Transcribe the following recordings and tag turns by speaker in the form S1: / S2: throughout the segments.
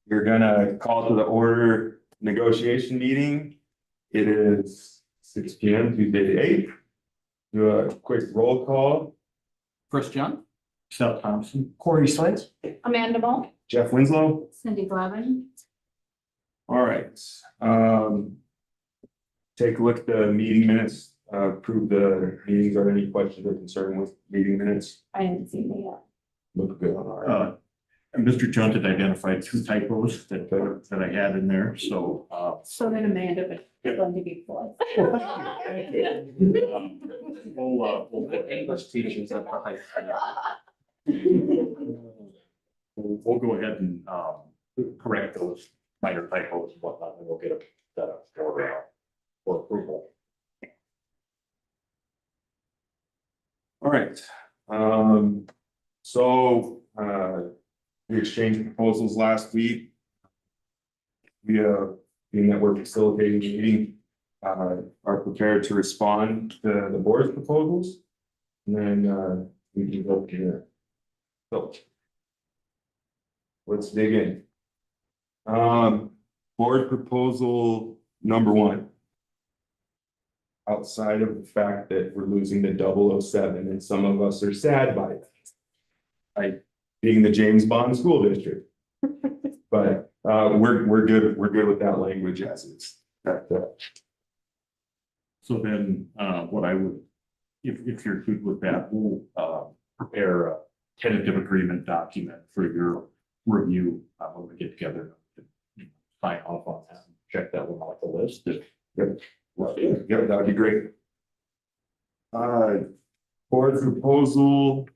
S1: We're gonna call to the order negotiation meeting. It is 6 p.m. Tuesday the 8th. Do a quick roll call.
S2: Chris Young,
S3: Seth Thompson.
S2: Corey Slides,
S4: Amanda Ball.
S1: Jeff Winslow.
S4: Cindy Glavin.
S1: All right. Take a look at the meeting minutes, approve the meetings. Are there any questions or concern with meeting minutes?
S4: I haven't seen it yet.
S1: Look good on our.
S3: And Mr. Junt had identified 2 typos that I had in there, so.
S4: So then Amanda would going to be polite.
S3: We'll
S2: English teachers at the high
S3: we'll go ahead and correct those minor typos and whatnot, and we'll get them set up for approval.
S1: All right. We exchanged proposals last week. We, being that we're facilitating the meeting, are prepared to respond to the board's proposals. And then, we can go from there. So. Let's dig in. Board proposal number 1. Outside of the fact that we're losing the 007 and some of us are sad by it. Being the James Bond School District. But we're good with that language as it's.
S3: So then, what I would, if you're good with that, we'll prepare a tentative agreement document for your review when we get together. Sign off on that, and check that one off the list.
S1: Yep, that'd be great. Board proposal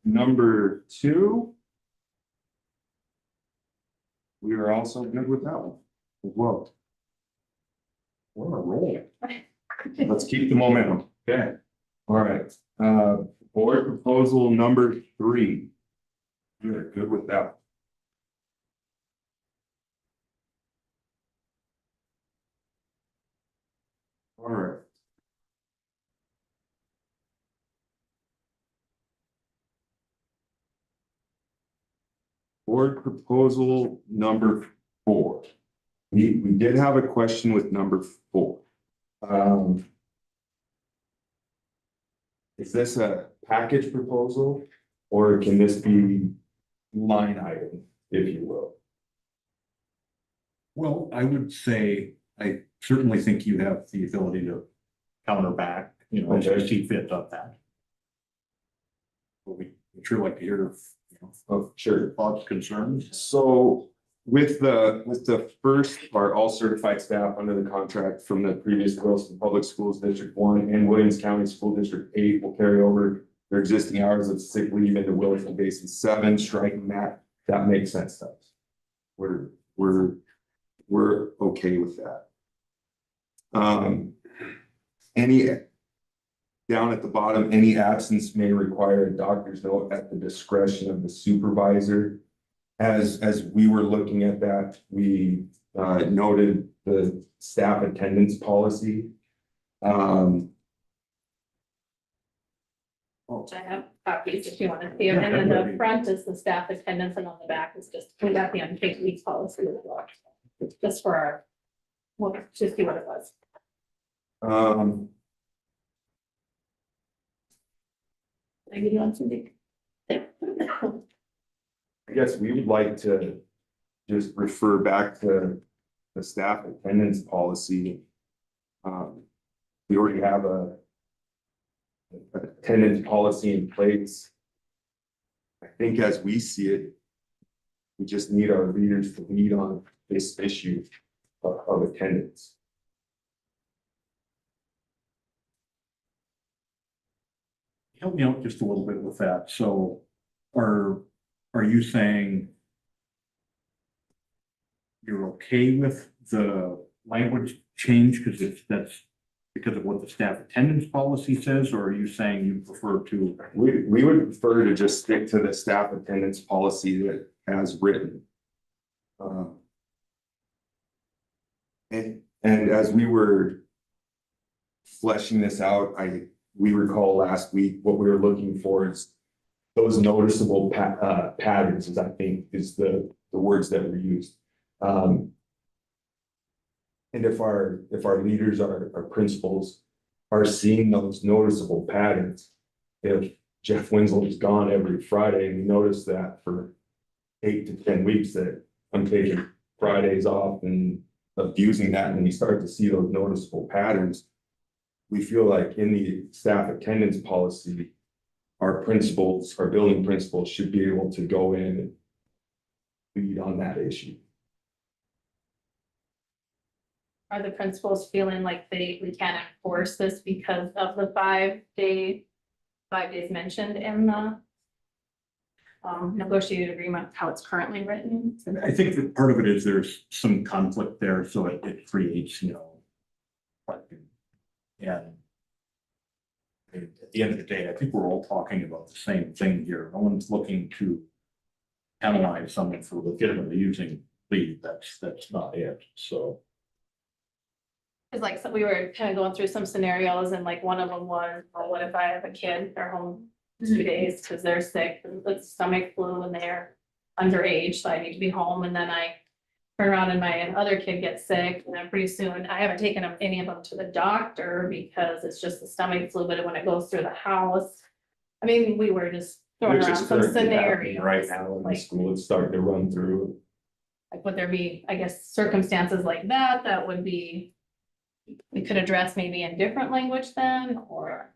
S1: number 2. We are also good with that one as well. We're on a roll. Let's keep the momentum. Okay. All right. Board proposal number 3. We're good with that. All right. Board proposal number 4. We did have a question with number 4. Is this a package proposal or can this be line item, if you will?
S3: Well, I would say, I certainly think you have the ability to counter back, as you see fit on that. But we'd sure like to hear,
S1: Sure.
S3: thoughts, concerns.
S1: So with the first part, all certified staff under the contract from the previous Williston Public Schools District 1 and Williams County School District 8 will carry over their existing hours of sick leave into Williston Basin 7, striking that makes sense to us. We're okay with that. Any down at the bottom, any absence may require a doctor's note at the discretion of the supervisor. As we were looking at that, we noted the staff attendance policy.
S4: Which I have copies if you want to see them. And then the front is the staff attendance and on the back is just, we got the unpaid leave policy as well. Just for our, well, just see what it was. Maybe you want to
S1: I guess we would like to just refer back to the staff attendance policy. We already have a attendance policy in place. I think as we see it, we just need our leaders to lead on this issue of attendance.
S3: Help me out just a little bit with that. So are you saying you're okay with the language change because that's because of what the staff attendance policy says, or are you saying you prefer to?
S1: We would prefer to just stick to the staff attendance policy that as written. And as we were fleshing this out, we recall last week what we were looking for is those noticeable patterns, is I think is the the words that were used. And if our leaders, our principals are seeing those noticeable patterns, if Jeff Winslow is gone every Friday and we notice that for 8 to 10 weeks that I'm taking Fridays off and abusing that, and we start to see those noticeable patterns, we feel like in the staff attendance policy, our principals, our building principals should be able to go in and lead on that issue.
S4: Are the principals feeling like we can't enforce this because of the 5 days mentioned in the negotiated agreement, how it's currently written?
S3: And I think that part of it is there's some conflict there, so it creates, and at the end of the day, I think we're all talking about the same thing here. No one's looking to penalize someone for legitimately using leave. That's not it, so.
S4: It's like, so we were kind of going through some scenarios and like one of them was, well, what if I have a kid, they're home 2 days because they're sick, and it's stomach flu and they're underage, so I need to be home, and then I turn around and my other kid gets sick, and then pretty soon, I haven't taken any of them to the doctor because it's just the stomach flu, but when it goes through the house, I mean, we were just throwing
S1: Which
S4: around
S1: is
S4: some
S1: currently happening
S4: scenarios.
S1: right now in the
S4: like-
S1: school, it's starting to run through.
S4: Like, would there be, I guess, circumstances like that would be, we could address maybe in different language then, or?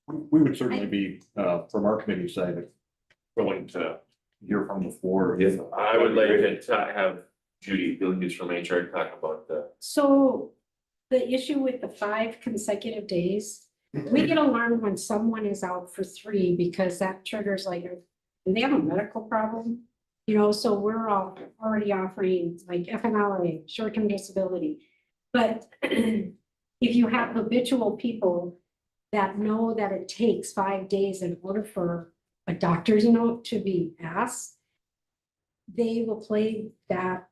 S3: We would certainly be, from our committee side, willing to hear from the floor.
S1: Yes.
S5: I would like to have Judy Billions from HR talk about the.
S6: So the issue with the 5 consecutive days, we get alarmed when someone is out for 3 because that triggers like, and they have a medical problem. So we're all already offering like FMLA, short-term disability. But if you have habitual people that know that it takes 5 days in order for a doctor's note to be passed, they will play that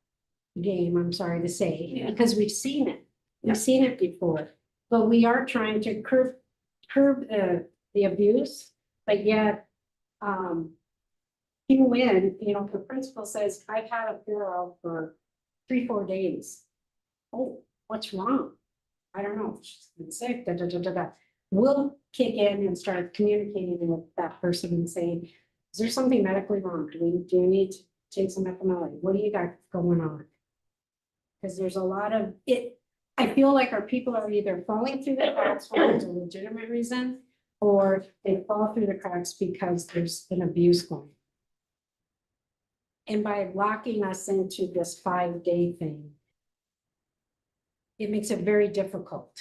S6: game, I'm sorry to say,
S4: Yeah.
S6: because we've seen it.
S4: Yeah.
S6: We've seen it before, but we are trying to curb the abuse, but yet, you win, the principal says, I've had a girl for 3-4 days. Oh, what's wrong? I don't know, she's been sick, We'll kick in and start communicating with that person and saying, is there something medically wrong? Do you need to take some FMLA? What do you got going on? Because there's a lot of it. I feel like our people are either falling through the cracks for a legitimate reason, or they fall through the cracks because there's an abuse going. And by locking us into this 5-day thing, it makes it very difficult.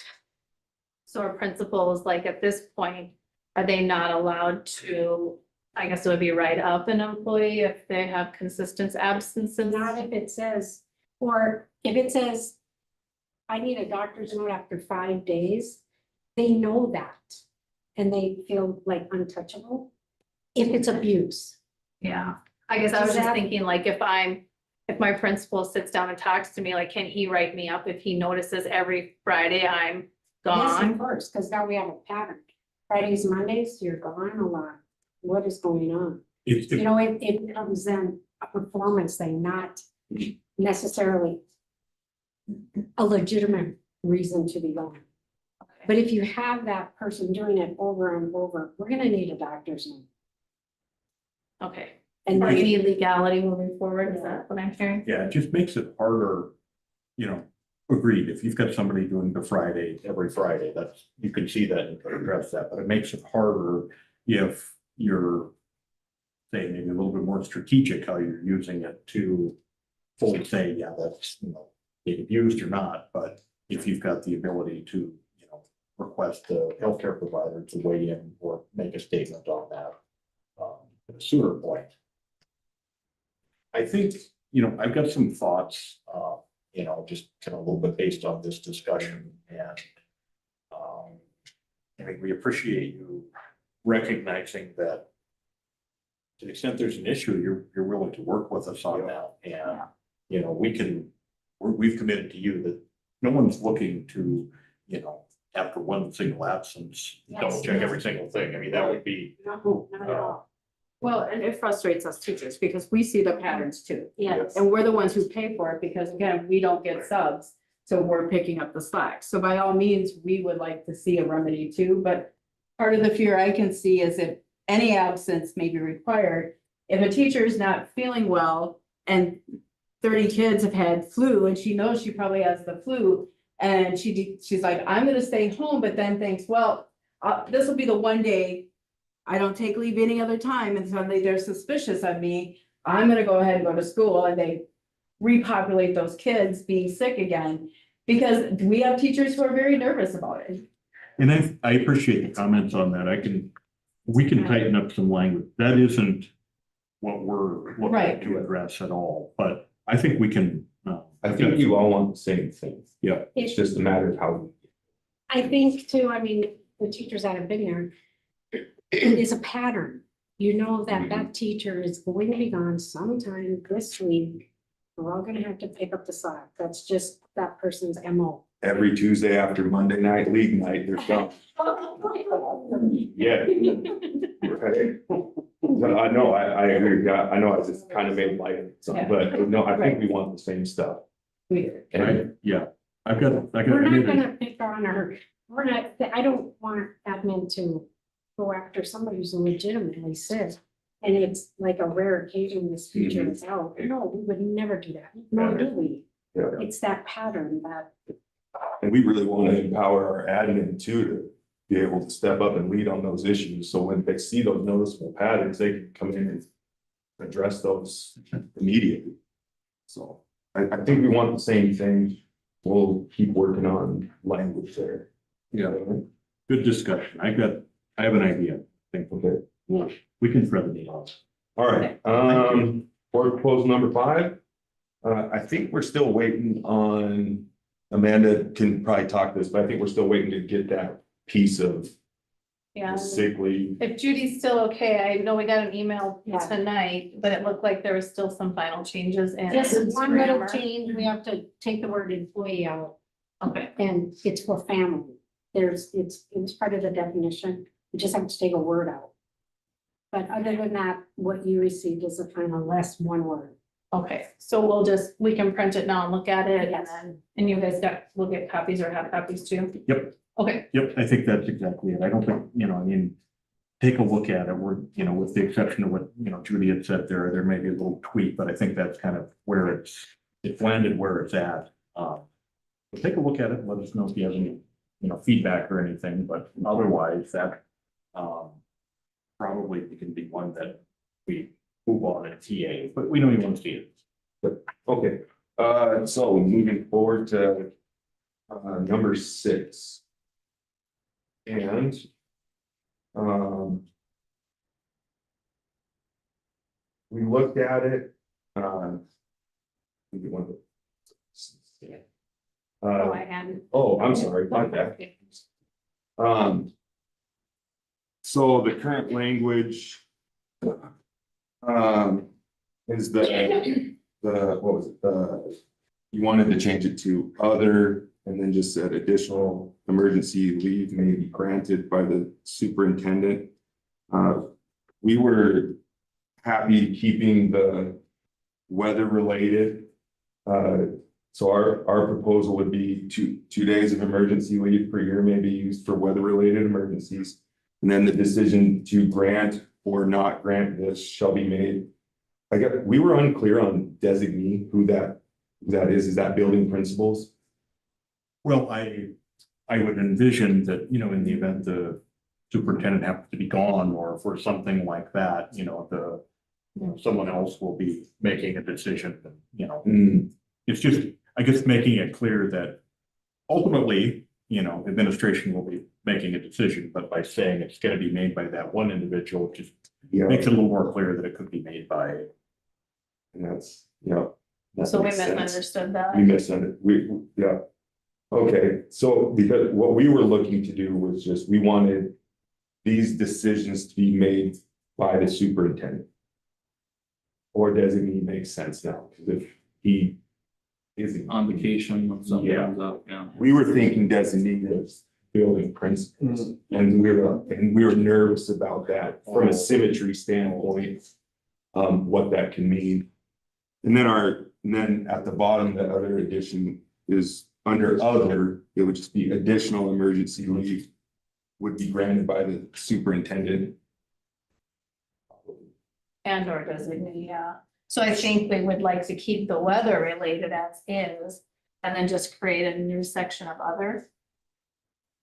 S4: So our principals, like at this point, are they not allowed to, I guess it would be write up an employee if they have consistent absences?
S6: Not if it says, or if it says, I need a doctor's note after 5 days, they know that. And they feel like untouchable if it's abuse.
S4: Yeah, I guess I was
S6: Does
S4: just
S6: that-
S4: thinking like if my principal sits down and talks to me, like, can he write me up if he notices every Friday I'm
S6: Yes, of
S4: gone?
S6: course, because now we have a pattern. Fridays, Mondays, you're gone a lot. What is going on?
S3: If,
S6: It becomes then a performance thing, not necessarily a legitimate reason to be gone. But if you have that person doing it over and over, we're gonna need a doctor's note.
S4: Okay,
S6: And
S4: or you
S6: then,
S4: need legality moving forward, is that what I'm hearing?
S3: yeah, it just makes it harder, agreed, if you've got somebody doing the Friday, every Friday, you can see that and can address that, but it makes it harder if you're say maybe a little bit more strategic how you're using it to fully say, yeah, that's, being abused or not, but if you've got the ability to, request the healthcare provider to weigh in or make a statement on that at a sooner point. I think, I've got some thoughts, just kind of a little bit based on this discussion, and I mean, we appreciate you recognizing that to the extent there's an issue, you're willing to work with us on that, and we've committed to you that no one's looking to, after one single absence, double check every single thing. I mean, that would be
S6: no, not at all.
S7: Well, and it frustrates us teachers because we see the patterns too.
S6: Yes.
S7: And we're the ones who pay for it because again, we don't get subs. So we're picking up the slack. So by all means, we would like to see a remedy too, but part of the fear I can see is if any absence may be required. If a teacher is not feeling well and 30 kids have had flu and she knows she probably has the flu. And she's like, I'm gonna stay home, but then thinks, well, this will be the one day I don't take leave any other time and suddenly they're suspicious of me. I'm gonna go ahead and go to school and they repopulate those kids being sick again. Because we have teachers who are very nervous about it.
S3: And I appreciate the comments on that. We can tighten up some language. That isn't what we're looking
S7: Right.
S3: to address at all, but I think we can.
S1: I think you all want the same thing.
S3: Yeah.
S1: It's just a matter of how.
S6: I think too, I mean, the teachers that have been there, it is a pattern. You know that that teacher is going to be gone sometime this week. We're all gonna have to pick up the slack. That's just that person's MO.
S1: Every Tuesday after Monday night, league night, there's some. Yeah. Right. I know, I agree. Yeah, I know I just kind of made light of it, but no, I think we want the same stuff. And
S3: Yeah, I've got.
S6: We're not gonna pick on her. We're not, I don't want admin to go after somebody who's legitimately sick. And it's like a rare occasion this teacher is out. No, we would never do that. Nor do we.
S1: Yeah.
S6: It's that pattern that.
S1: And we really want to empower our admin too, to be able to step up and lead on those issues. So when they see those noticeable patterns, they can come in and address those immediately. So I think we want the same thing. We'll keep working on language there.
S3: Yeah, good discussion. I have an idea. I think
S1: Okay.
S3: we can thread the needle.
S1: All right, board proposal number 5. I think we're still waiting on, Amanda can probably talk this, but I think we're still waiting to get that piece of
S4: Yeah.
S1: the sick leave.
S4: If Judy's still okay, I know we got an email
S6: Yeah.
S4: tonight, but it looked like there was still some final changes in.
S6: Just one little
S4: grammar.
S6: change, we have to take the word employee out
S4: Okay,
S6: and it's for family. It's part of the definition. We just have to take a word out. But other than that, what you received is a final less one word.
S4: okay, so we can print it now and look at it and
S6: Yes.
S4: then, and you guys will get copies or have copies too?
S3: Yep.
S4: Okay,
S3: Yep, I think that's exactly it. I don't think, I mean, take a look at it. We're, with the exception of what, Judy had said there may be a little tweak, but I think that's kind of where it's landed where it's at. But take a look at it and let us know if you have any, feedback or anything, but otherwise that, probably can be one that we move on in TA, but we know you want to see it.
S1: Okay, so moving forward to number 6. And we looked at it. You want to-
S4: oh, I had.
S1: Oh, I'm sorry, my bad. So the current language is what was it, you wanted to change it to other, and then just said additional emergency leave may be granted by the superintendent. We were happy keeping the weather related. So our proposal would be 2 days of emergency leave per year may be used for weather related emergencies. And then the decision to grant or not grant this shall be made. We were unclear on designee, who that is. Is that building principals?
S3: Well, I would envision that, in the event the superintendent happens to be gone or for something like that, someone else will be making a decision, It's just, I guess, making it clear that ultimately, administration will be making a decision, but by saying it's gonna be made by that one individual, just
S1: Yeah,
S3: makes it a little more clear that it could be made by.
S1: and that's, yeah. that
S4: So we
S1: makes sense.
S4: misunderstood that.
S1: We misunderstood, yeah. Okay, so because what we were looking to do was just, we wanted these decisions to be made by the superintendent. Or designee makes sense now, because if he is
S2: On vacation, when something
S1: Yeah.
S2: comes up, yeah.
S1: we were thinking designee is building principles. And we were nervous about that from a symmetry standpoint, what that can mean. And then at the bottom, the other addition is under other, it would just be additional emergency leave would be granted by the superintendent.
S4: And or designate, yeah. So I think we would like to keep the weather related as is, and then just create a new section of other.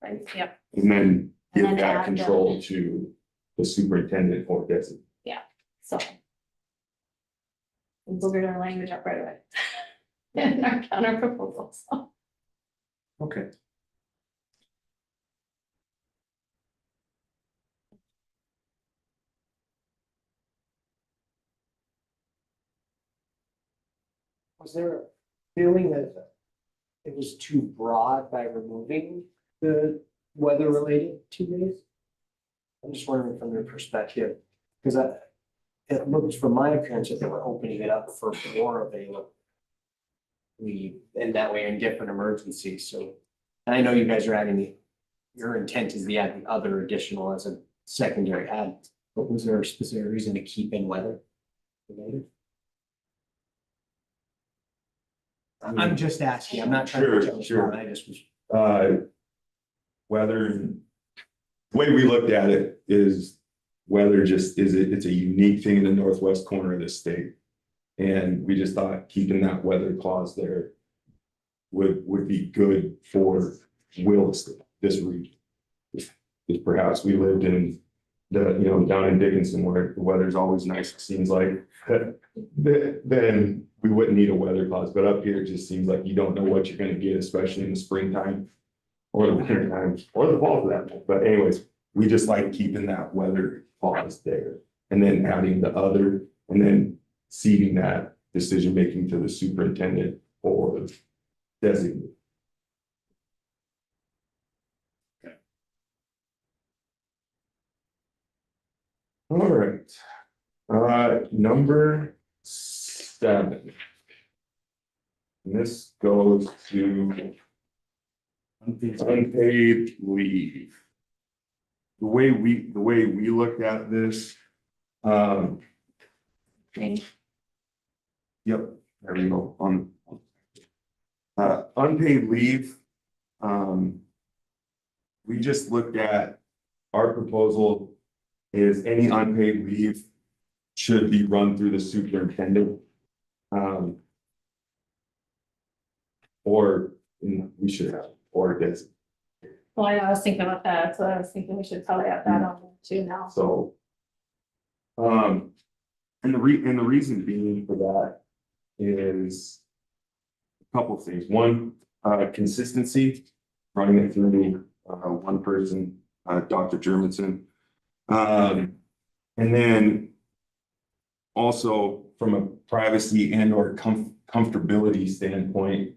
S4: Right, yep,
S1: And then
S4: And
S1: give
S4: then
S1: that
S4: add the-
S1: control to the superintendent or designate.
S4: so. We boogered our language up right away. In our counter proposals.
S3: Okay.
S2: Was there a feeling that it was too broad by removing the weather-related 2 days? I'm just wondering from your perspective, because it looks from my appearance that they were opening it up for more available leave, and that way in different emergencies, so. And I know you guys are adding your intent is to add the other additional as a secondary add, but was there a specific reason to keep in weather related? I'm just asking, I'm not trying to.
S1: Sure, sure.
S2: I just was.
S1: Whether, the way we looked at it is weather just it's a unique thing in the northwest corner of the state. And we just thought keeping that weather clause there would be good for Williston, this region. If perhaps we lived in down in Dickinson where the weather's always nice, it seems like, then we wouldn't need a weather clause, but up here it just seems like you don't know what you're gonna get, especially in the springtime. Or the winter time, or the fall for that matter. But anyways, we just like keeping that weather clause there. And then adding the other, and then ceding that decision making to the superintendent or designate. All right, number 7. And this goes to unpaid leave. The way we looked at this,
S4: Okay.
S1: yep, there we go, unpaid leave. We just looked at, our proposal is any unpaid leave should be run through the superintendent. Or we should have, or this,
S4: Well, I was thinking about that, so I was thinking we should probably add that on too now.
S1: so. And the reason being for that is a couple of things. One, consistency, running it through one person, Dr. Germanson. And then also from a privacy and or comfortability standpoint,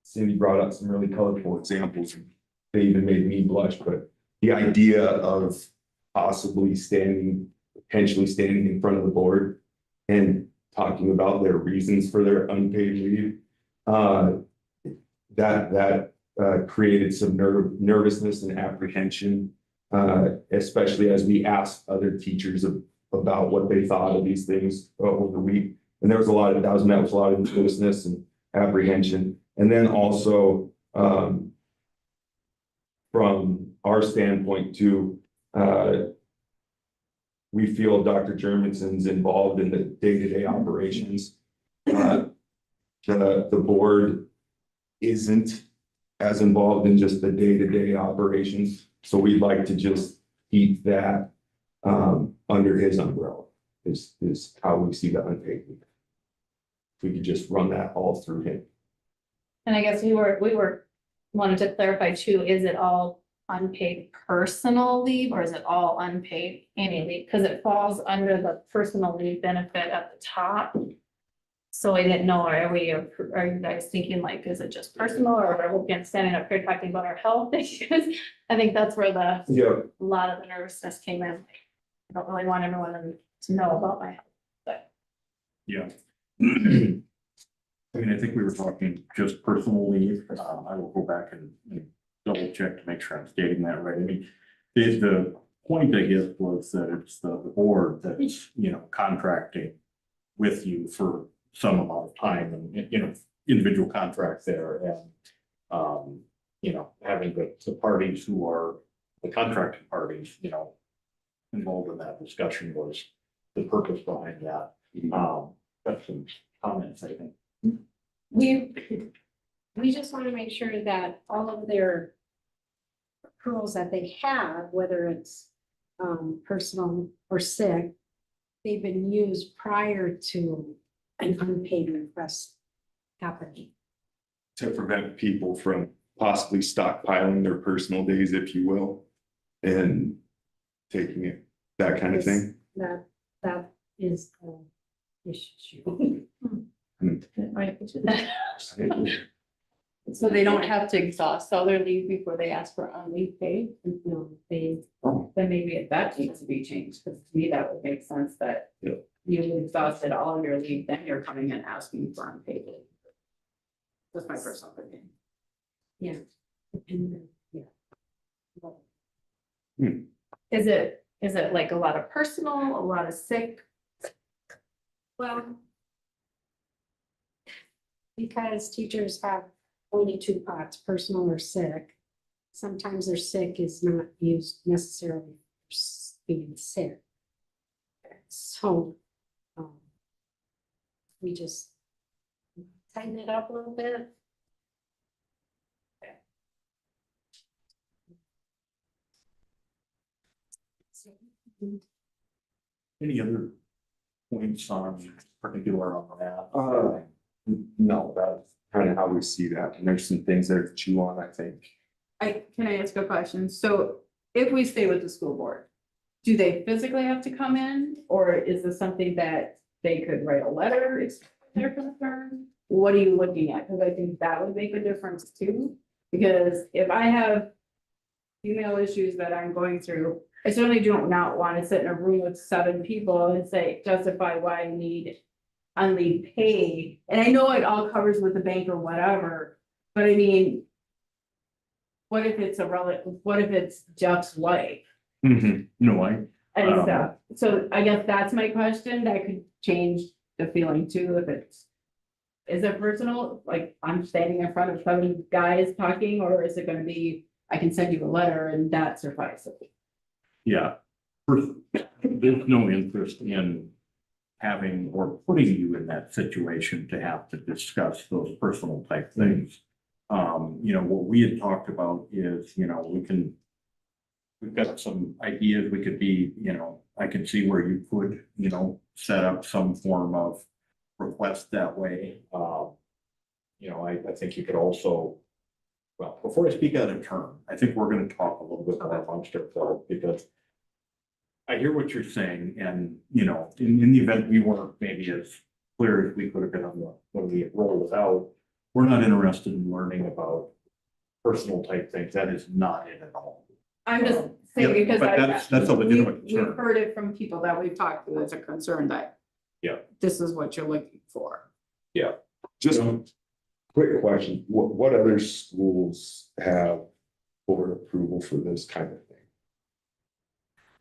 S1: Cindy brought up some really colorful examples. They even made me blush, but the idea of potentially standing in front of the board and talking about their reasons for their unpaid leave, that created some nervousness and apprehension, especially as we asked other teachers about what they thought of these things over the week. And that was met with a lot of nervousness and apprehension. And then also, from our standpoint too, we feel Dr. Germanson's involved in the day-to-day operations. The board isn't as involved in just the day-to-day operations. So we'd like to just keep that under his umbrella is how we see the unpaid leave. We could just run that all through him.
S4: And I guess we wanted to clarify too, is it all unpaid personal leave or is it all unpaid any leave? Because it falls under the personal leave benefit at the top. So I didn't know, are you guys thinking like, is it just personal or are we standing up here talking about our health issues? I think that's where a lot of the nervousness came in. I don't really want everyone to know about my health, but.
S3: Yeah. I mean, I think we were talking just personal leave. I will go back and double check to make sure I'm stating that right. I mean, the point, I guess, was that it's the board that's, you know, contracting with you for some amount of time and, you know, individual contracts there and, you know, having the parties who are the contracting parties, you know, involved in that discussion was the purpose behind that. That's some comments, I think.
S6: We just want to make sure that all of their accruals that they have, whether it's personal or sick, they've been used prior to an unpaid request happening.
S1: To prevent people from possibly stockpiling their personal days, if you will, and taking it, that kind of thing.
S6: That is an issue.
S7: So they don't have to exhaust all their leave before they ask for unleave pay?
S6: No, they,
S7: Then maybe that needs to be changed, because to me, that would make sense that
S1: Yeah.
S7: you've exhausted all of your leave, then you're coming and asking for unpaid leave. That's my personal opinion.
S6: yeah. And, yeah.
S4: Is it like a lot of personal, a lot of sick?
S6: Well, because teachers have only two pots, personal or sick. Sometimes their sick is not used necessarily for being sick. So, we just tighten it up a little bit.
S3: Any other points on particular on that?
S1: No, that's kind of how we see that. And there's some things there to chew on, I think.
S7: Can I ask a question? So if we stay with the school board, do they physically have to come in, or is this something that they could write a letter, express their concern? What are you looking at? Because I think that would make a difference too. Because if I have email issues that I'm going through, I certainly don't not want to sit in a room with 7 people and say, justify why I need unleave pay. And I know it all covers with the bank or whatever, but I mean, what if it's what if it's Jeff's wife
S3: No,
S7: and stuff? So I guess that's my question. That could change the feeling too, if it's. Is it personal, like I'm standing in front of 7 guys talking, or is it gonna be, I can send you a letter and that suffices?
S3: yeah. First, there's no interest in having or putting you in that situation to have to discuss those personal type things. You know, what we had talked about is, you know, we've got some ideas, we could be, you know, I can see where you could, you know, set up some form of request that way. You know, I think you could also, well, before I speak out of turn, I think we're gonna talk a little bit more amongst ourselves, because I hear what you're saying, and, you know, in the event we weren't maybe as clear as we could have been on when we rolled it out, we're not interested in learning about personal type things. That is not it at all.
S7: I'm just saying,
S3: Yeah,
S7: because
S3: but that's a legitimate
S7: we've
S3: concern.
S7: heard it from people that we've talked to, it's a concern that.
S3: Yeah.
S7: This is what you're looking for.
S1: Just quick question, what other schools have board approval for this kind of thing?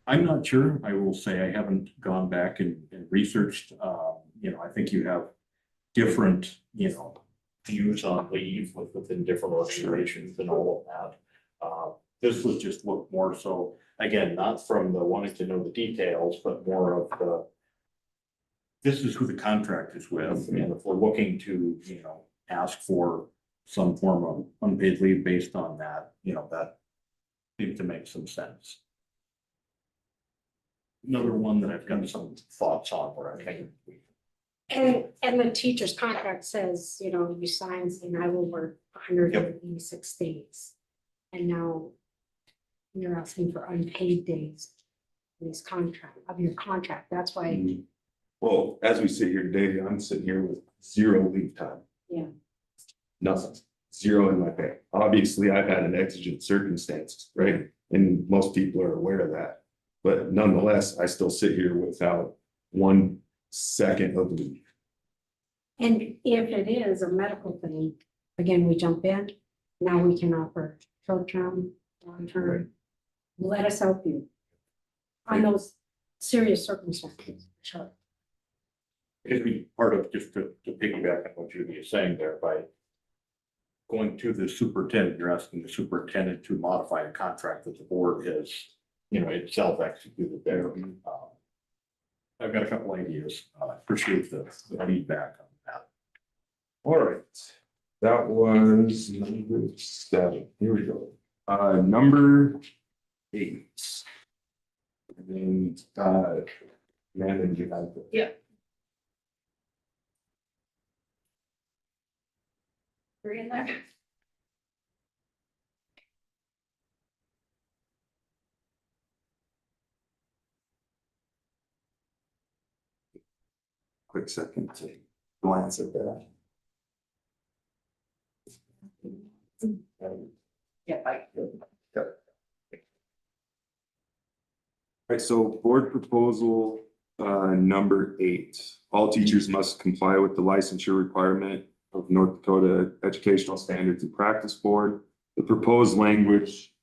S3: I'm not sure. I will say I haven't gone back and researched. You know, I think you have different, you know, views on leave within different organizations and all of that. This was just look more so, again, not from the wanting to know the details, but more of the, this is who the contract is with, and if we're looking to, you know, ask for some form of unpaid leave based on that, you know, that seems to make some sense. Another one that I've got some thoughts on where I think.
S6: And the teacher's contract says, you know, you sign saying I will work 186 days. And now you're asking for unpaid days in this contract, of your contract. That's why,
S1: Well, as we sit here today, I'm sitting here with 0 leave time.
S6: Yeah.
S1: Nothing, 0 in my pay. Obviously, I've had an exigent circumstances, right? And most people are aware of that. But nonetheless, I still sit here without 1 second of leave.
S6: and if it is a medical thing, again, we jump in, now we can offer short-term, long-term. Let us help you. On those serious circumstances, sure.
S3: It'd be part of, just to piggyback on what Judy is saying there, by going to the superintendent, you're asking the superintendent to modify a contract that the board has, itself executed there. I've got a couple ideas. Appreciate the feedback on that.
S1: All right, that was number 7. Here we go. Number 8. And then, Amanda, you have it.
S4: Yeah. We're in there.
S1: Quick second to glance at that.
S7: Yeah, bye.
S1: Right, so board proposal, number 8, all teachers must comply with the licensure requirement of North Dakota Educational Standards and Practice Board. The proposed language,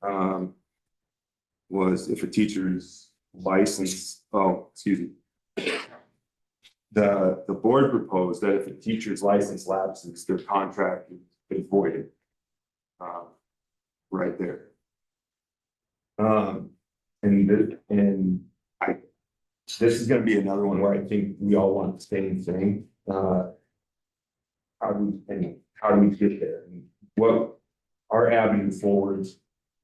S1: was if a teacher's license, the board proposed that if a teacher's license lapses, their contract is voided. Right there. This is gonna be another one where I think we all want the same thing. How do we get there? And what our avenue forward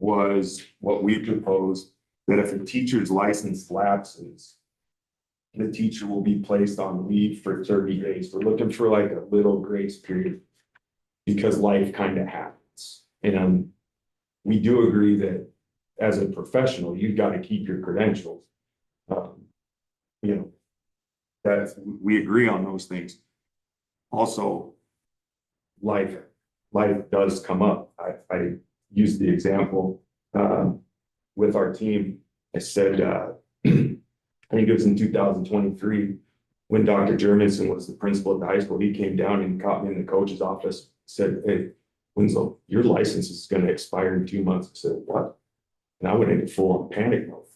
S1: was what we proposed, that if a teacher's license lapses, the teacher will be placed on leave for 30 days. We're looking for like a little grace period because life kind of happens. And we do agree that as a professional, you've got to keep your credentials. We agree on those things. Also, life does come up. I used the example with our team. I said, I think it was in 2023 when Dr. Jermanson was the principal at the high school. He came down and caught me in the coach's office, said, "Hey, Winslow, your license is going to expire in 2 months." I said, "What?" And I went into full on panic mode.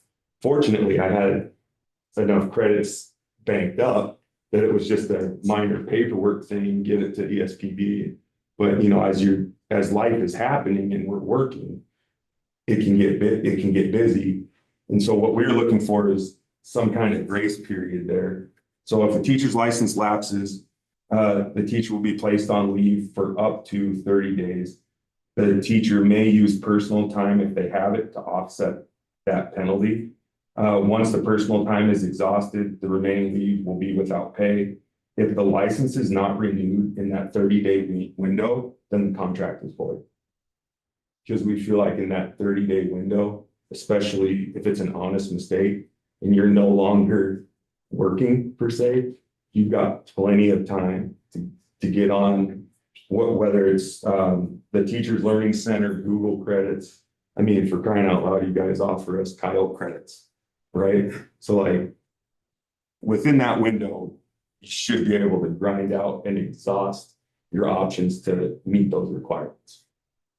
S1: Fortunately, I had enough credits banked up that it was just a minor paperwork thing, get it to ESPB. But as life is happening and we're working, it can get busy. And so what we're looking for is some kind of grace period there. So if a teacher's license lapses, the teacher will be placed on leave for up to 30 days. The teacher may use personal time if they have it to offset that penalty. Once the personal time is exhausted, the remaining leave will be without pay. If the license is not renewed in that 30-day window, then the contract is void. Because we feel like in that 30-day window, especially if it's an honest mistake and you're no longer working per se, you've got plenty of time to get on whether it's the Teachers Learning Center, Google credits. I mean, for crying out loud, you guys offer us Kyle credits, right? So like within that window, you should be able to grind out and exhaust your options to meet those requirements.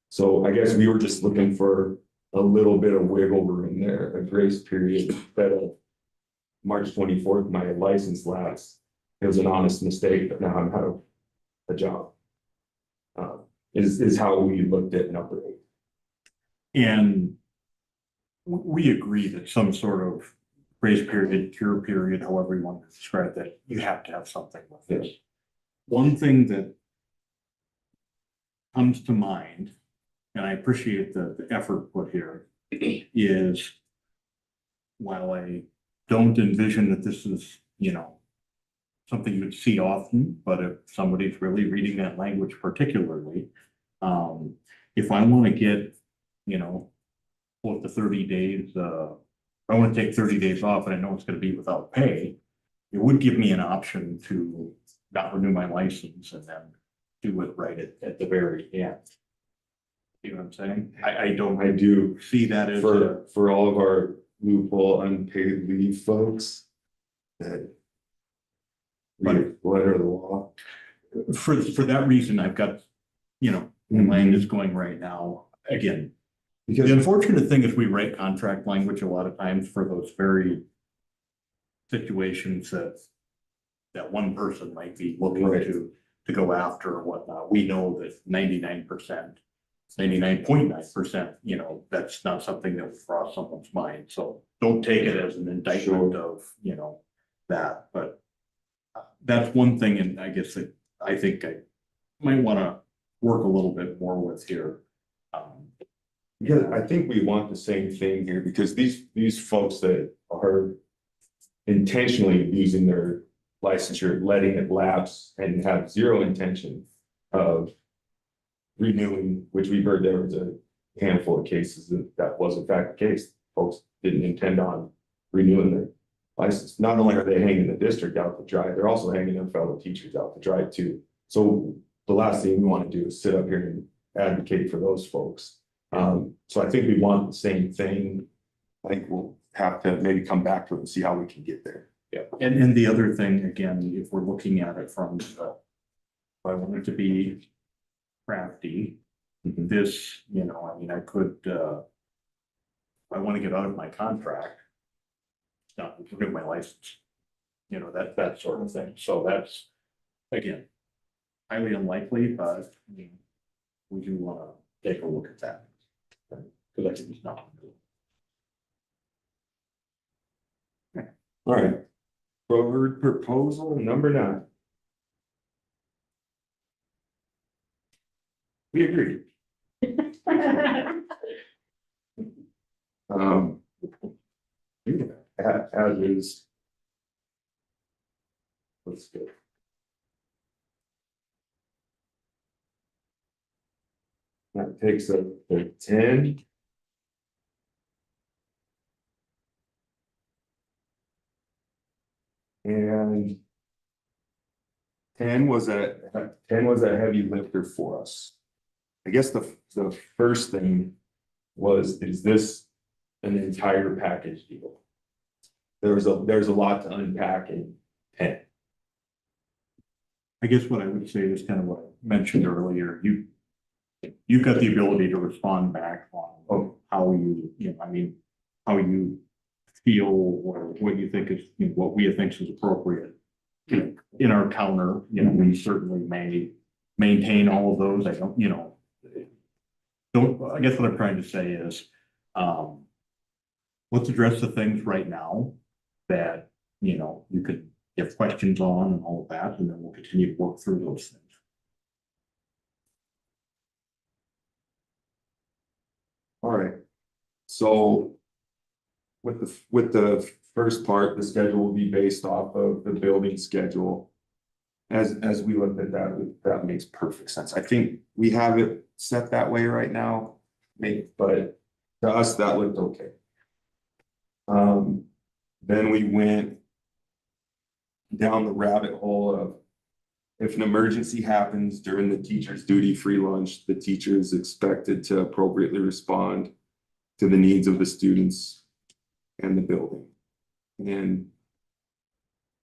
S1: So I guess we were just looking for a little bit of wiggle room there, a grace period instead of March 24th, my license lapsed. It was an honest mistake, but now I'm out of a job. Is how we looked at number 8.
S3: And we agree that some sort of grace period, cure period, however you want to describe that, you have to have something with this. One thing that comes to mind, and I appreciate the effort put here, is while I don't envision that this is, something you'd see often, but if somebody's really reading that language particularly, if I want to get, the 30 days, I want to take 30 days off and I know it's going to be without pay, it would give me an option to not renew my license and then do it right at the very end. You know what I'm saying? I
S1: do
S3: see that as
S1: for all of our loophole unpaid leave folks that read letter of the law.
S3: For that reason, I've got, my mind is going right now. Again,
S1: Because
S3: The unfortunate thing is we write contract language a lot of times for those very situations that one person might be looking
S1: Right.
S3: to go after or whatnot. We know that 99%, 99.9%, you know, that's not something that would cross someone's mind. So don't take it as an indictment of, you know, that, but that's one thing, and I guess that I think I might want to work a little bit more with here.
S1: because I think we want the same thing here, because these folks that are intentionally using their licensure, letting it lapse and have zero intention of renewing, which we've heard there was a handful of cases that was in fact the case. Folks didn't intend on renewing their license. Not only are they hanging the district out to dry, they're also hanging their fellow teachers out to dry too. So the last thing we want to do is sit up here and advocate for those folks. So I think we want the same thing. I think we'll have to maybe come back to it and see how we can get there.
S3: Yeah, and the other thing, again, if we're looking at it from, if I want it to be crafty, this, you know, I mean, I could, if I want to get out of my contract, not renew my license, you know, that sort of thing. So that's, again, highly unlikely, but I mean, we do want to take a look at that. Because I think it's not.
S1: All right. Forward proposal number 9. We agree. As is. Let's go. That takes us to 10. And 10 was a heavy lifter for us. I guess the first thing is this an entire package deal? There's a lot to unpack in 10.
S3: I guess what I would say is kind of what I mentioned earlier, you've got the ability to respond back on how you know, I mean, how you feel or what you think is, you know, what we think is appropriate. In our counter, you know, we certainly may maintain all of those. I don't, you know, I guess what I'm trying to say is, let's address the things right now that, you know, you could have questions on and all of that, and then we'll continue to work through those things.
S1: All right. So with the first part, the schedule will be based off of the building schedule. As we looked at that makes perfect sense. I think we have it set that way right now, but to us, that looked okay. Then we went down the rabbit hole of if an emergency happens during the teacher's duty-free lunch, the teacher is expected to appropriately respond to the needs of the students and the building. And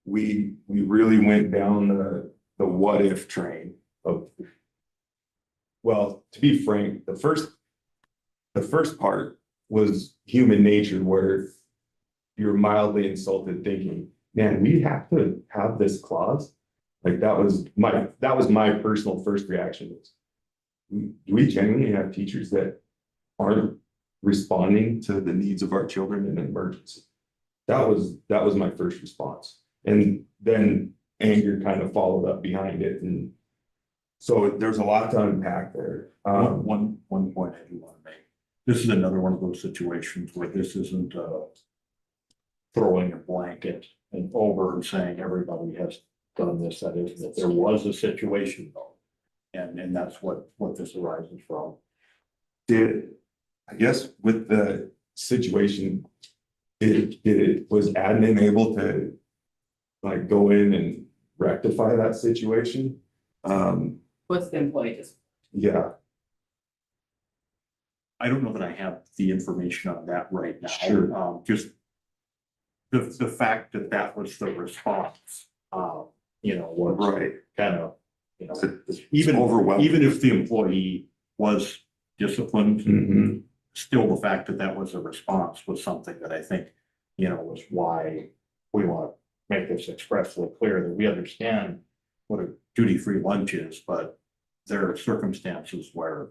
S1: we really went down the what if train of, well, to be frank, the first part was human nature, where you're mildly insulted thinking, man, we have to have this clause. Like that was my personal first reaction was, do we genuinely have teachers that aren't responding to the needs of our children in an emergency? That was my first response. And then anger kind of followed up behind it. And so there's a lot to unpack there.
S3: One point I do want to make. This is another one of those situations where this isn't throwing a blanket and over and saying everybody has done this. That is, that there was a situation though. And that's what this arises from.
S1: I guess with the situation, was admin able to like go in and rectify that situation?
S7: What's the employee just?
S1: Yeah,
S3: I don't know that I have the information on that right now.
S1: Sure.
S3: Just the fact that was the response, you know, was
S1: right.
S3: kind of, you know,
S1: It's overwhelming.
S3: even if the employee was disciplined,
S1: Mhm.
S3: still the fact that that was a response was something that I think, was why we want to make this expressly clear that we understand what a duty-free lunch is, but there are circumstances where,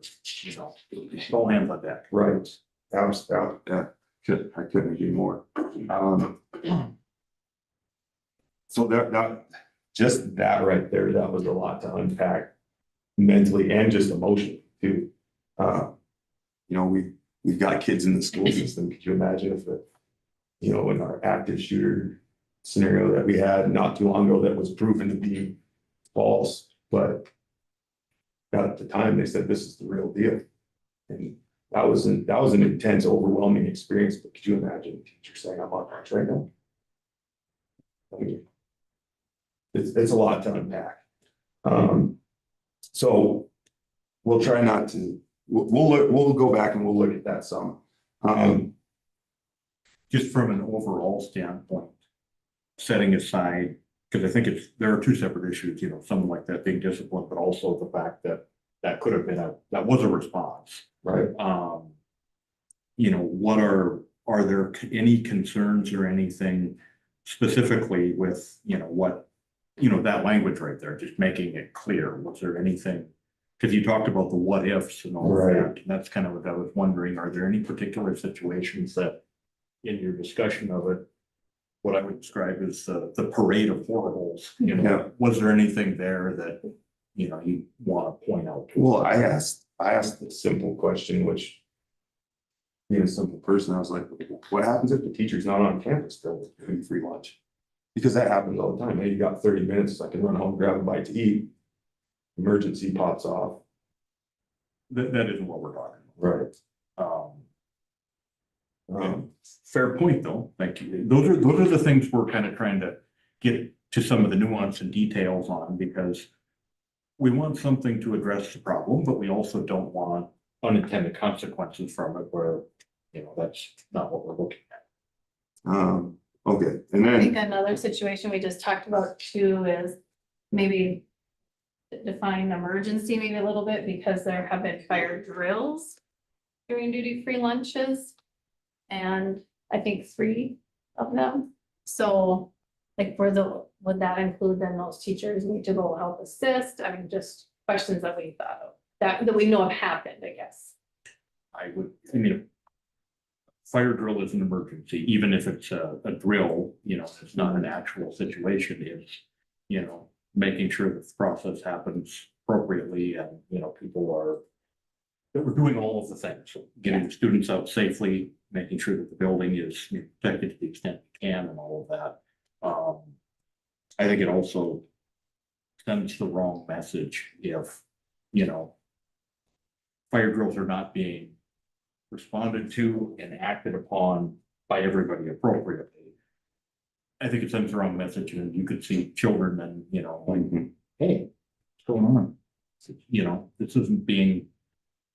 S3: all hands on deck.
S1: Right. I couldn't agree more. So just that right there, that was a lot to unpack mentally and just emotionally too. We've got kids in the school system. Could you imagine if in our active shooter scenario that we had not too long ago that was proven to be false, but at the time they said this is the real deal. And that was an intense, overwhelming experience. But could you imagine a teacher saying, I'm on watch right now? I mean, it's a lot to unpack. So we'll try not to, we'll go back and we'll look at that some.
S3: Just from an overall standpoint, setting aside, because I think there are two separate issues, someone like that being disciplined, but also the fact that that could have been that was a response.
S1: Right.
S3: Are there any concerns or anything specifically with, that language right there, just making it clear? Was there anything? Because you talked about the what ifs and all of
S1: Right.
S3: that. And that's kind of what I was wondering. Are there any particular situations that in your discussion of it, what I would describe as the parade of horribles,
S1: Yeah.
S3: was there anything there that, you want to point out?
S1: Well, I asked the simple question, which being a simple person, I was like, what happens if the teacher's not on campus during the free lunch? Because that happens all the time. Hey, you got 30 minutes, I can run home, grab a bite to eat. Emergency pops off.
S3: That isn't what we're talking
S1: Right.
S3: about. Fair point, though. Thank you. Those are the things we're kind of trying to get to some of the nuance and details on, because we want something to address the problem, but we also don't want unintended consequences from it where, that's not what we're looking at.
S1: Okay, and
S4: I think
S1: then,
S4: another situation we just talked about too is maybe define emergency maybe a little bit, because there have been fire drills during duty-free lunches. And I think 3 of them. So like would that include then those teachers need to go help assist? I mean, just questions that we thought of, that we know have happened, I guess.
S3: Fire drill is an emergency, even if it's a drill, it's not an actual situation, it's, making sure that the process happens appropriately and, that we're doing all of the things, getting the students out safely, making sure that the building is protected to the extent we can and all of that. I think it also sends the wrong message if, fire drills are not being responded to and acted upon by everybody appropriately. I think it sends the wrong message, and you could see children and, like, hey, what's going on? This isn't being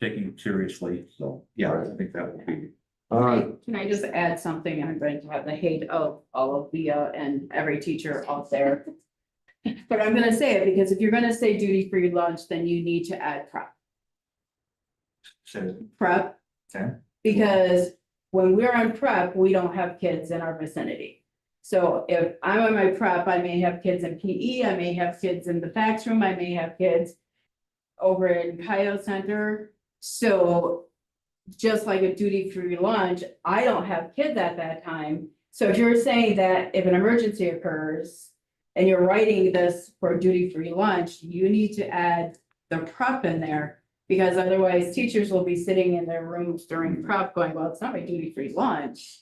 S3: taken seriously, so, yeah, I think that would be.
S7: Can I just add something? I'm going to have the hate of all of the, and every teacher out there. But I'm gonna say it because if you're gonna say duty-free lunch, then you need to add prep. Prep.
S3: Okay.
S7: Because when we're on prep, we don't have kids in our vicinity. So if I'm on my prep, I may have kids in PE, I may have kids in the fax room, I may have kids over in Coyote Center. So just like a duty-free lunch, I don't have kids at that time. So if you're saying that if an emergency occurs and you're writing this for duty-free lunch, you need to add the prep in there. Because otherwise teachers will be sitting in their rooms during prep going, well, it's not my duty-free lunch.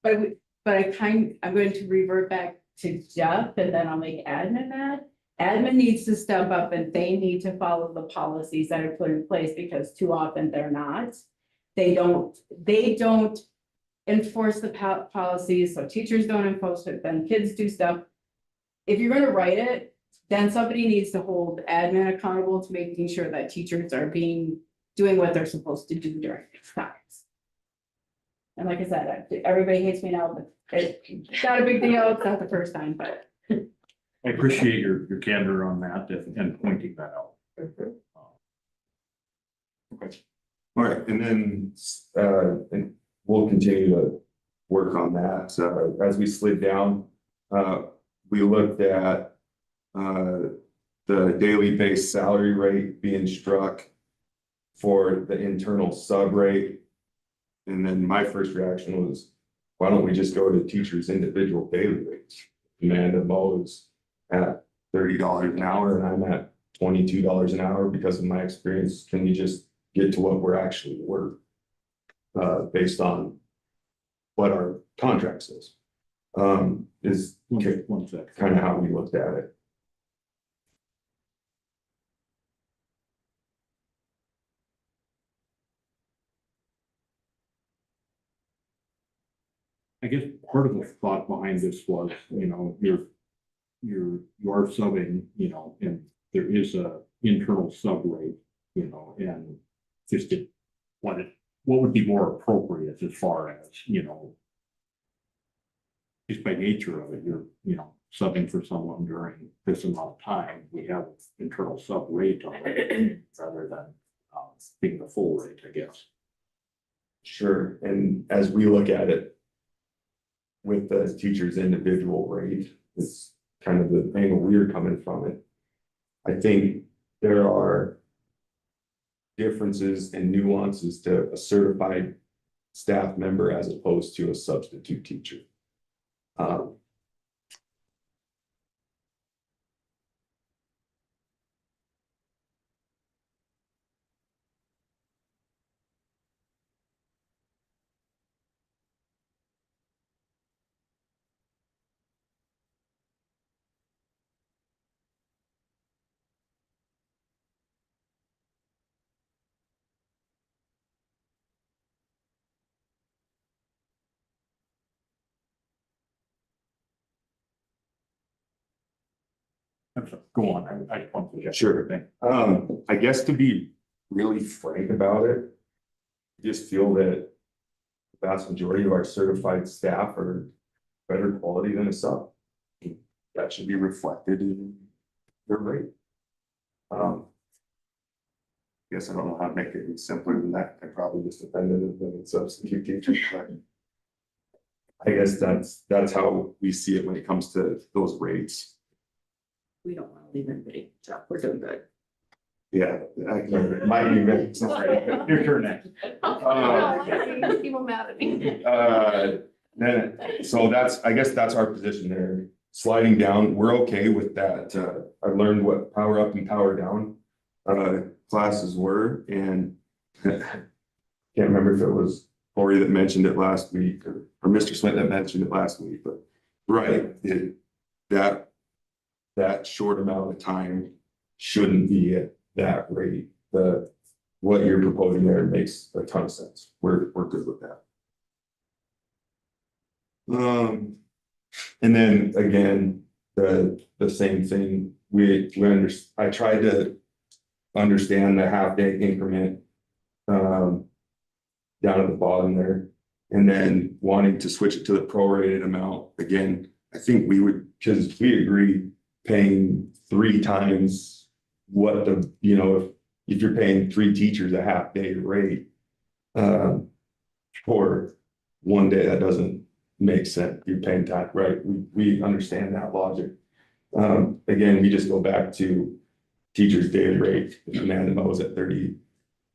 S7: But I'm going to revert back to Jeff and then I'll make admin mad. Admin needs to step up and they need to follow the policies that are put in place, because too often they're not. They don't enforce the policies, so teachers don't enforce it, then kids do stuff. If you're gonna write it, then somebody needs to hold admin accountable to making sure that teachers are doing what they're supposed to do during these times. And like I said, everybody hates me now, but it's not a big deal, it's not the first time, but.
S3: I appreciate your candor on that and pointing that out.
S1: Okay. All right, and then, and we'll continue to work on that. As we slid down, we looked at, the daily base salary rate being struck for the internal sub rate. And then my first reaction was, why don't we just go to teachers' individual daily rates? Amanda Mo is at $30 an hour and I'm at $22 an hour because of my experience. Can we just get to what we're actually worth? Based on what our contract says. Is
S3: One sec.
S1: kind of how we looked at it.
S3: I guess part of the thought behind this was, you know, you are subbing, you know, and there is a internal sub rate, you know, and just what would be more appropriate as far as, you know, just by nature of it, you're, you know, subbing for someone during this amount of time, we have internal sub rate on it rather than being the full rate, I guess.
S1: Sure, and as we look at it. With the teacher's individual rate, is kind of the angle we're coming from it. I think there are. Differences and nuances to a certified staff member as opposed to a substitute teacher.
S3: I'm sorry, go on, I want to.
S1: Sure. I guess to be really frank about it. I just feel that the vast majority of our certified staff are better quality than a sub. That should be reflected in their rate. Guess I don't know how to make it any simpler than that. I probably just offended the substitute teachers, but. I guess that's how we see it when it comes to those rates.
S7: We don't want to leave anybody, so we're doing good.
S1: Yeah, I can, might be good.
S3: Your turn next.
S4: People mad at me.
S1: Then, so I guess that's our position there. Sliding down, we're okay with that. I learned what power up and power down classes were, and can't remember if it was Corey that mentioned it last week or Mr. Swint that mentioned it last week, but right, that short amount of time shouldn't be at that rate. What you're proposing there makes a ton of sense. We're good with that. And then again, the same thing, I tried to understand the half-day increment down at the bottom there, and then wanting to switch it to the prorated amount. Again, I think we would, because we agree paying 3 times what the, you know, if you're paying 3 teachers a half-day rate for one day, that doesn't make sense. You're paying time, right? We understand that logic. Again, we just go back to teacher's daily rate. If Amanda Mo's at 30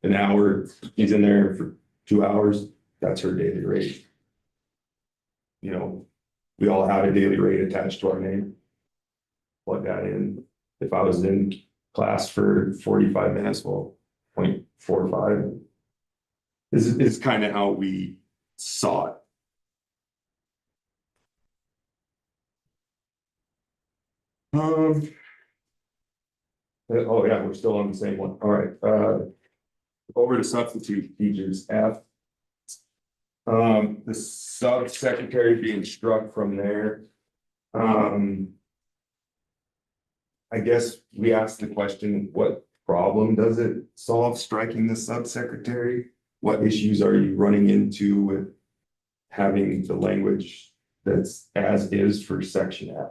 S1: an hour, he's in there for 2 hours, that's her daily rate. You know, we all have a daily rate attached to our name. Plug that in. If I was in class for 45 minutes, well, 0.45 is kind of how we saw it. Oh yeah, we're still on the same one. All right. Over to substitute teachers, F. The sub-secretary being struck from there. I guess we asked the question, what problem does it solve striking the sub-secretary? What issues are you running into with having the language that's as is for section F?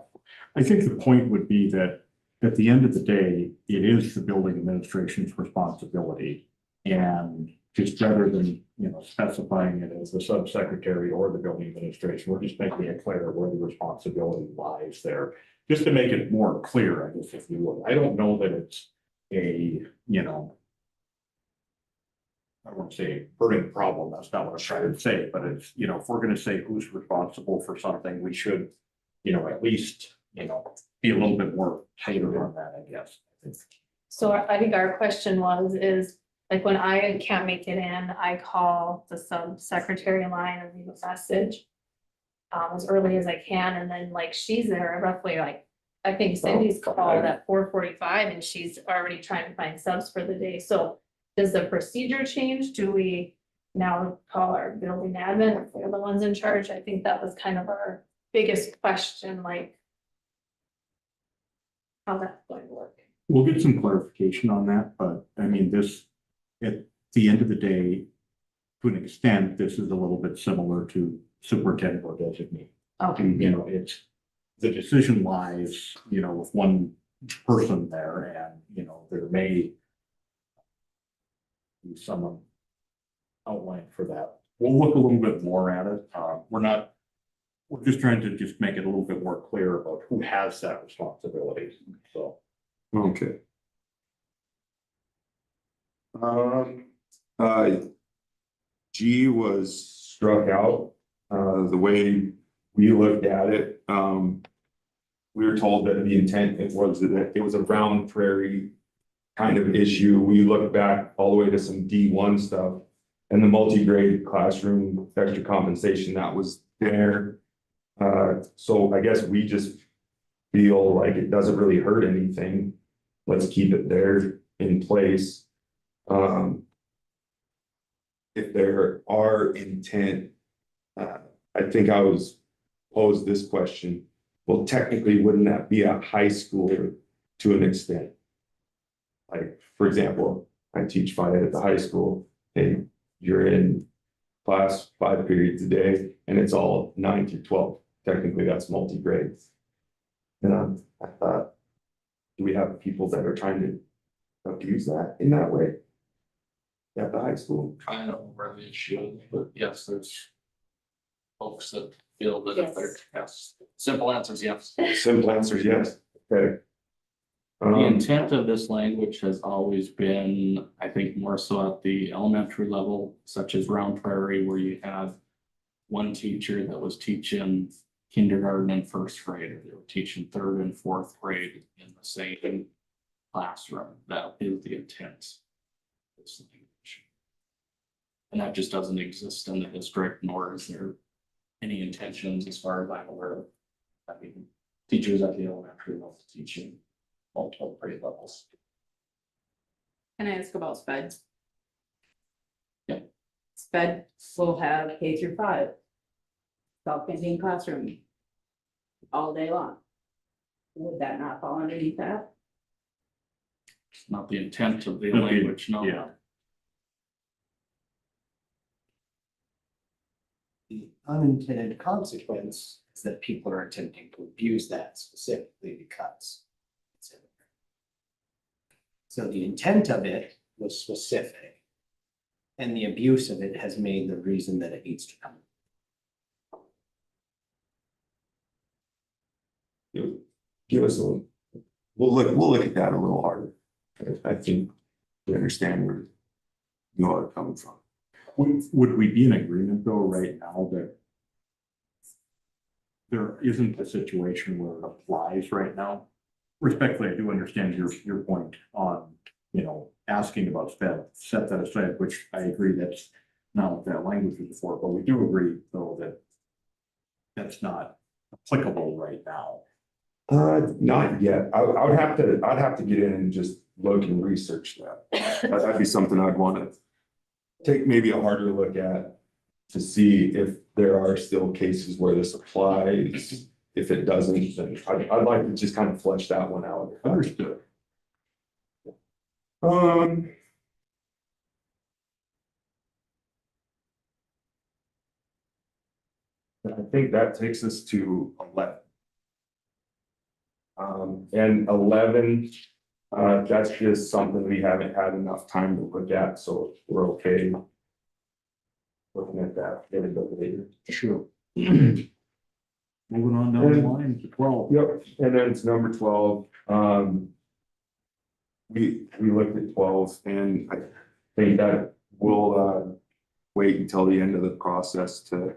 S3: I think the point would be that at the end of the day, it is the building administration's responsibility. And just rather than, specifying it as the subsecretary or the building administration, we're just making it clear where the responsibility lies there. Just to make it more clear, I guess, if you would. I don't know that it's a, I won't say burning problem, that's not what I'm trying to say, but it's, if we're gonna say who's responsible for something, we should, at least, be a little bit more tighter on that, I guess.
S4: So I think our question is, like, when I can't make it in, I call the sub-secretary line and leave a message. As early as I can, and then like she's there roughly like, I think Cindy's called at 4:45 and she's already trying to find subs for the day, so. Does the procedure change? Do we now call our building admin if they're the ones in charge? I think that was kind of our biggest question, like. How that's going to work.
S3: We'll get some clarification on that, but I mean, this, at the end of the day, to an extent, this is a little bit similar to superintendent or designee.
S4: Okay.
S3: It's, the decision lies, with one person there and, there may be someone outlined for that. We'll look a little bit more at it. We're just trying to just make it a little bit more clear about who has that responsibility, so.
S1: Okay. G was struck out, the way we looked at it, we were told that the intent that it was a round prairie kind of issue. We looked back all the way to some D1 stuff and the multi-grade classroom extra compensation that was there. So I guess we just feel like it doesn't really hurt anything. Let's keep it there in place. If there are intent, I think I was posed this question. Well, technically, wouldn't that be a high schooler to an extent? Like, for example, I teach FIAT at the high school. Hey, you're in class 5 periods a day, and it's all 9 through 12. Technically, that's multi-grades. And I thought, do we have people that are trying to abuse that in that way at the high school?
S8: I don't really should, but yes, there's folks that feel that if they're, yes, simple answer is yes.
S1: Simple answer is yes. Okay.
S8: The intent of this language has always been, I think, more so at the elementary level, such as Round Prairie, where you have one teacher that was teaching kindergarten and first grade, or they were teaching 3rd and 4th grade in the same classroom. That is the intent of this language. And that just doesn't exist in the district, nor is there any intentions as far as I'm aware of. I mean, teachers at the elementary level teaching multiple grade levels.
S7: Can I ask about sped?
S8: Yeah.
S7: Sped will have K through 5. Self-contained classroom. All day long. Would that not fall underneath that?
S8: It's not the intent of the
S3: Okay,
S8: language, no.
S3: yeah.
S2: The unintended consequence is that people are attempting to abuse that specifically because. It's in there. So the intent of it was specific. And the abuse of it has made the reason that it needs to come.
S1: Give us a, we'll look at that a little harder. I think we understand where you all are coming from.
S3: Would we be in agreement though right now that there isn't a situation where it applies right now? Respectfully, I do understand your point on, asking about sped, set that aside, which I agree that's not what that language is for, but we do agree though that that's not applicable right now.
S1: Not yet. I'd have to get in and just look and research that. That'd be something I'd want to take maybe a harder look at to see if there are still cases where this applies. If it doesn't, then I'd like to just kind of flesh that one out.
S3: Understood.
S1: I think that takes us to 11. And 11, That's just something we haven't had enough time to look at, so we're okay. Looking at that, get it later.
S3: Sure. Moving on down the line to 12.
S1: Yep, and then it's number 12, we looked at 12 and I think that we'll, wait until the end of the process to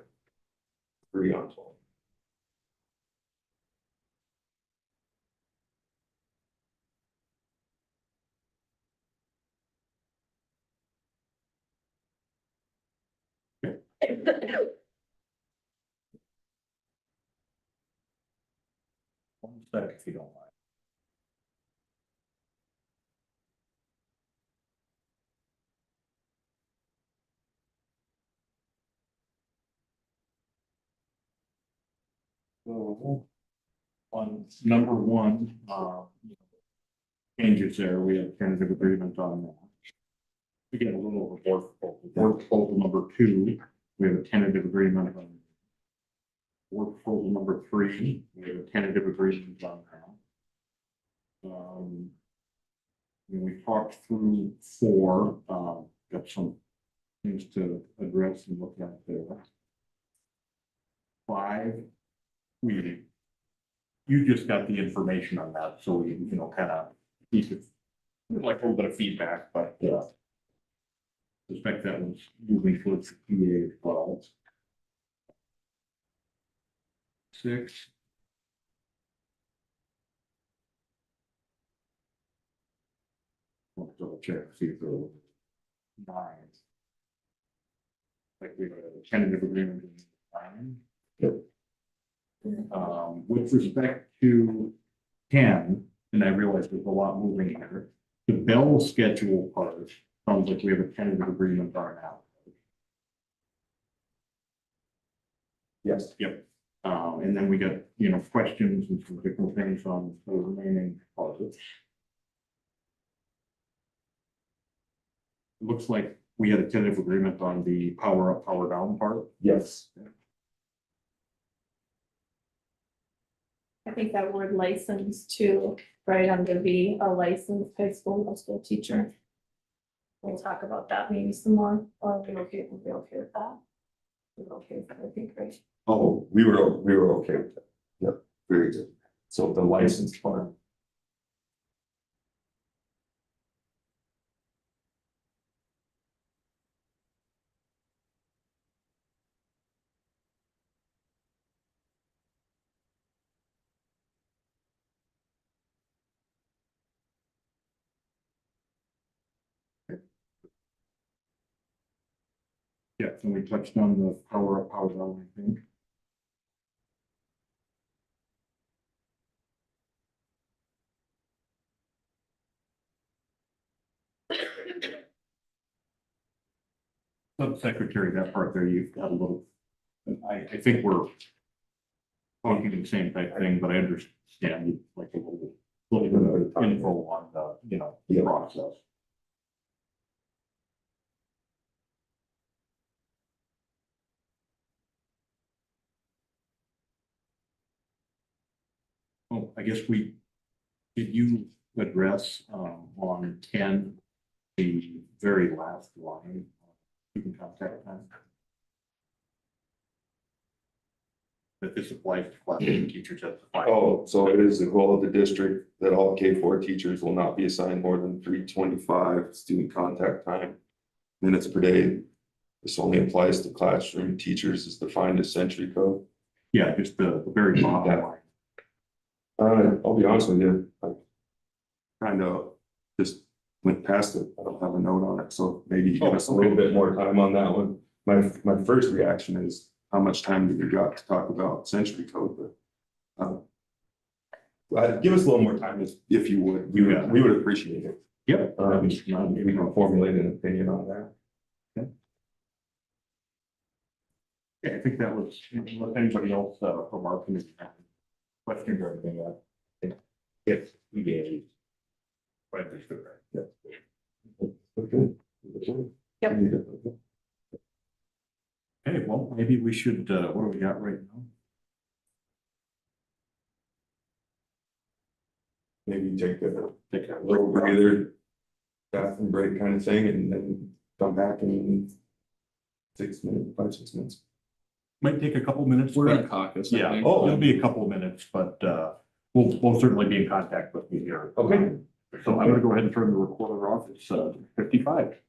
S1: agree on 12.
S3: One sec, if you don't mind. So, on number one, changes there, we have tentative agreement on that. We get a little work proposal number 2, we have a tentative agreement on. Work proposal number 3, we have a tentative agreement on that. When we talked through 4, got some things to address and look at there. 5, you just got the information on that, so we, kind of keep it, like a little bit of feedback, but, suspect that was moving towards the PA as well. 6. Let's double check, see if there was 9. Like we have a tentative agreement in 9. With respect to 10, and I realize there's a lot moving here, the bell schedule part, sounds like we have a tentative agreement on now.
S1: Yes.
S3: Yep. And then we got, questions and some different things on the remaining parts. Looks like we had a tentative agreement on the power up, power down part.
S1: Yes.
S4: I think that word license too, right under the a licensed high school, middle school teacher. We'll talk about that maybe some more, or we'll be okay with that. We're okay with that, I think, right?
S1: Oh, we were okay with that. Yep, very good. So the license part.
S3: Yeah, and we touched on the power up, power down, I think. Subsecretary, that part there, you've got a little, I think we're talking the same type thing, but I understand you like a little bit of info on the, the process. Oh, I guess did you address, on 10, the very last line, student contact time? That this applies to classroom teachers at the 5.
S1: Oh, so it is the goal of the district that all K4 teachers will not be assigned more than 325 student contact time minutes per day. This only applies to classroom teachers as defined as century code.
S3: Yeah, just the very bottom line.
S1: I'll be honest with you, I kind of just went past it. I don't have a note on it, so maybe give us a little bit more time on that one. My first reaction is how much time do we got to talk about century code, but give us a little more time if you would. We would appreciate it.
S3: Yep.
S1: We can formulate an opinion on that.
S3: Yeah, I think that was, unless anybody else from our committee had questions or anything. Yes, we did. Right, yeah.
S1: Okay.
S4: Yep.
S3: Okay, well, maybe we should, what do we got right now?
S1: maybe take a little breather, bathroom break kind of thing, and then come back in 6 minutes, 5, 6 minutes.
S3: Might take a couple minutes.
S8: We're
S3: but-
S8: in caucus. I
S3: Yeah,
S8: think.
S3: it'll be a couple of minutes, but we'll certainly be in contact with you here.
S1: Okay.
S3: So I'm gonna go ahead and turn the recorder off. It's 55.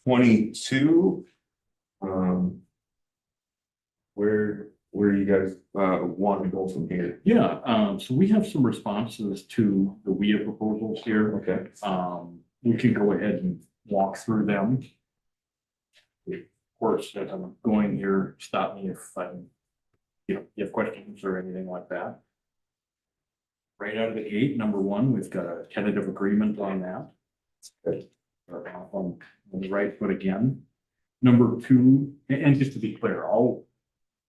S1: 22. Where you guys want to go from here?
S3: Yeah, so we have some responses to the WIA proposals here.
S1: Okay.
S3: We can go ahead and walk through them. Of course, as I'm going here, stop me if you have questions or anything like that. Right out of the gate, number one, we've got a tentative agreement on that.
S1: Good.
S3: On the right foot again. Number two, and just to be clear,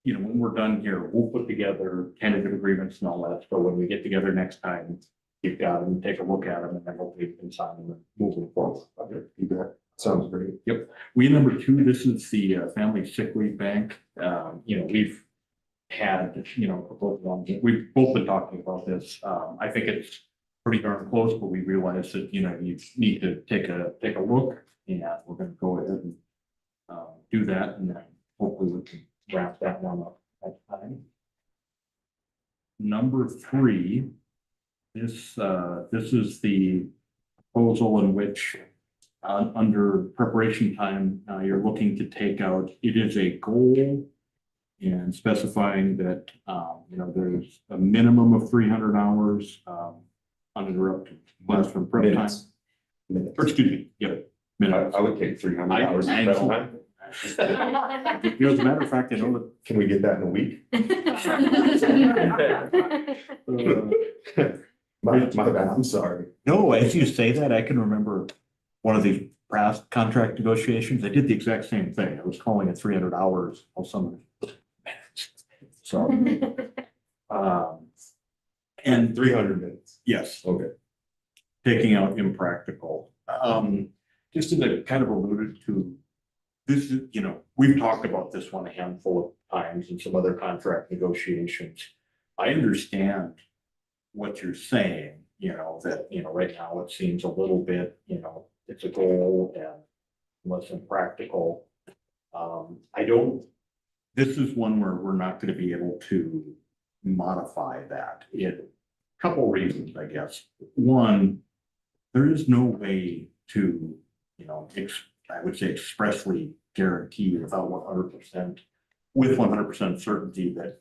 S3: when we're done here, we'll put together tentative agreements and all that. So when we get together next time, you've got them, take a look at them, and then hopefully you can sign them and moving forward.
S1: Okay, you bet. Sounds great.
S3: Yep. We number two, this is the Family Sick Leave Bank. We've had, we've both been talking about this. I think it's pretty darn close, but we realize that, you need to take a look, and we're gonna go ahead and do that, and then hopefully we can wrap that one up at time. Number three, this is the proposal in which under preparation time, you're looking to take out, it is a goal and specifying that, there's a minimum of 300 hours uninterrupted classroom prep time.
S1: Minutes.
S3: Or excuse me, yeah, minutes.
S1: I would take 300 hours.
S3: I
S1: Prep
S3: know.
S1: time.
S3: As a matter of fact, I know that
S1: Can we get that in a week? My bad, I'm sorry.
S3: no, as you say that, I can remember one of these past contract negotiations. I did the exact same thing. I was calling it 300 hours of some minutes. So, and
S1: 300 minutes.
S3: yes,
S1: Okay.
S3: taking out impractical. Just as I kind of alluded to, this is, we've talked about this one a handful of times in some other contract negotiations. I understand what you're saying, that, right now it seems a little bit, it's a goal and less impractical. This is one where we're not going to be able to modify that. Couple reasons, I guess. One, there is no way to, I would say expressly guarantee without 100%, with 100% certainty that,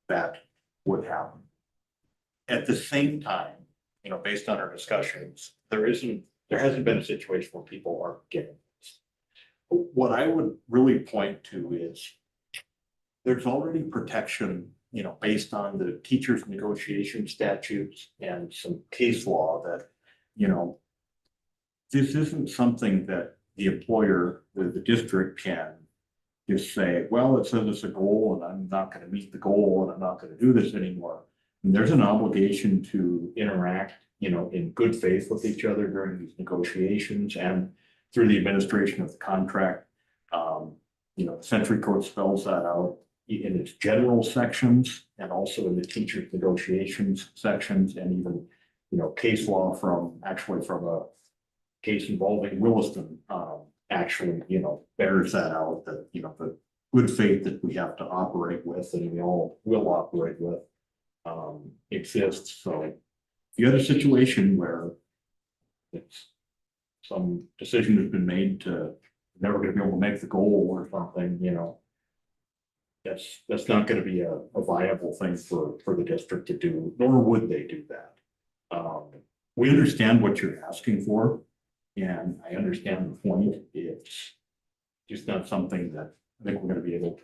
S3: that would happen. At the same time, based on our discussions, there hasn't been a situation where people aren't getting this. What I would really point to is there's already protection, based on the teachers' negotiation statutes and some case law that, this isn't something that the employer or the district can just say, well, it says it's a goal and I'm not going to meet the goal and I'm not going to do this anymore. And there's an obligation to interact, in good faith with each other during these negotiations and through the administration of the contract. The Century Code spells that out in its general sections and also in the teachers' negotiations sections, and even, case law from a case involving Williston, actually, bears that out, that, the good faith that we have to operate with and we all will operate with exists. So if you had a situation where it's some decision has been made to never going to be able to make the goal or something, that's not going to be a viable thing for the district to do, nor would they do that. We understand what you're asking for, and I understand the point. It's just not something that I think we're going to be able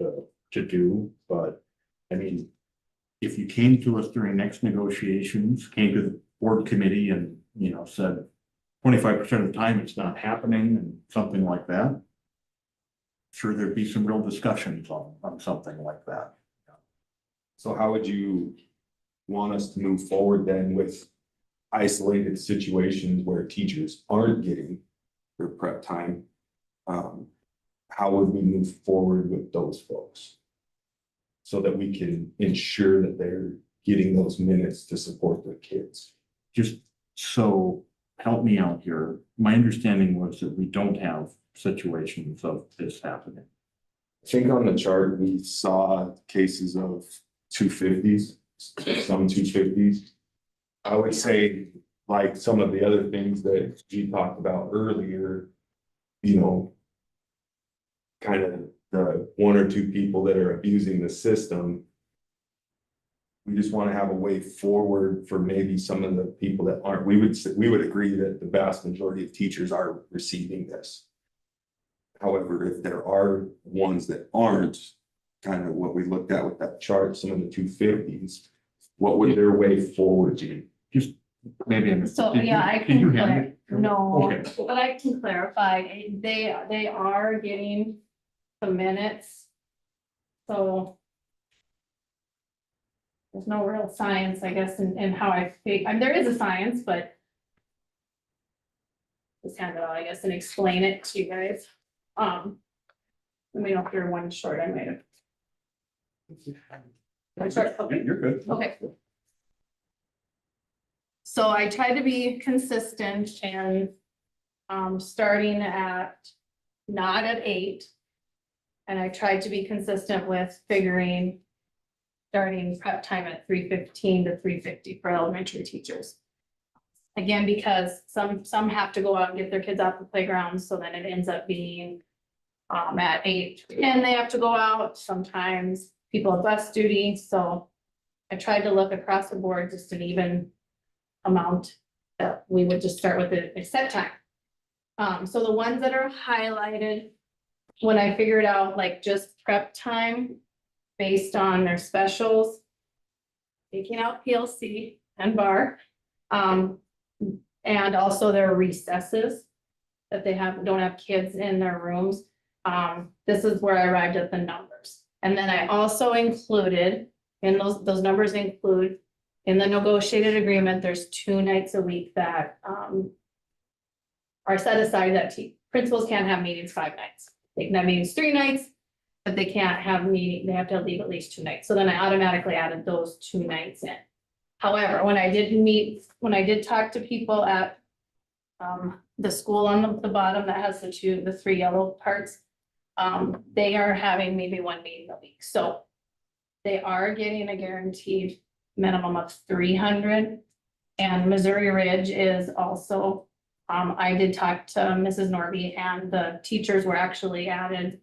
S3: to do. But I mean, if you came to us during next negotiations, came to the board committee and, said 25% of the time it's not happening and something like that, sure, there'd be some real discussions on something like that.
S1: So how would you want us to move forward then with isolated situations where teachers aren't getting their prep time? How would we move forward with those folks? So that we can ensure that they're getting those minutes to support their kids.
S3: Just so help me out here. My understanding was that we don't have situations of this happening.
S1: I think on the chart, we saw cases of 250s, some 250s. I would say, like some of the other things that you talked about earlier, you know, kind of the one or two people that are abusing the system. We just want to have a way forward for maybe some of the people that aren't. We would agree that the vast majority of teachers are receiving this. However, if there are ones that aren't, kind of what we looked at with that chart, some of the 250s, what would their way forward be?
S3: Maybe I missed.
S4: So,
S3: Did you-
S4: yeah, I
S3: did
S4: can
S3: you hand it?
S4: no,
S3: Okay.
S4: but I can clarify, they are getting the minutes. So. There's no real science, I guess, in how I think, I mean, there is a science, but. Just hand it out, I guess, and explain it to you guys. Let me know if you're one short, I might have. One short, okay.
S3: You're good.
S4: Okay. So I tried to be consistent and, starting at, not at 8. And I tried to be consistent with figuring, starting prep time at 3:15 to 3:50 for elementary teachers. Again, because some have to go out and get their kids off the playground, so then it ends up being, at 8, and they have to go out, sometimes people have bus duty, so. I tried to look across the board, just an even amount that we would just start with a set time. So the ones that are highlighted, when I figured out like just prep time based on their specials, taking out PLC and bar, and also their recesses that they don't have kids in their rooms. This is where I arrived at the numbers. And then I also included, and those numbers include, in the negotiated agreement, there's 2 nights a week that are set aside that principals can't have meetings 5 nights. They can have meetings 3 nights, but they can't have they have to leave at least 2 nights. So then I automatically added those 2 nights in. However, when I did talk to people at the school on the bottom that has the 3 yellow parts, they are having maybe 1 meeting a week. So they are getting a guaranteed minimum of 300. And Missouri Ridge is also, I did talk to Mrs. Norby, and the teachers were actually added.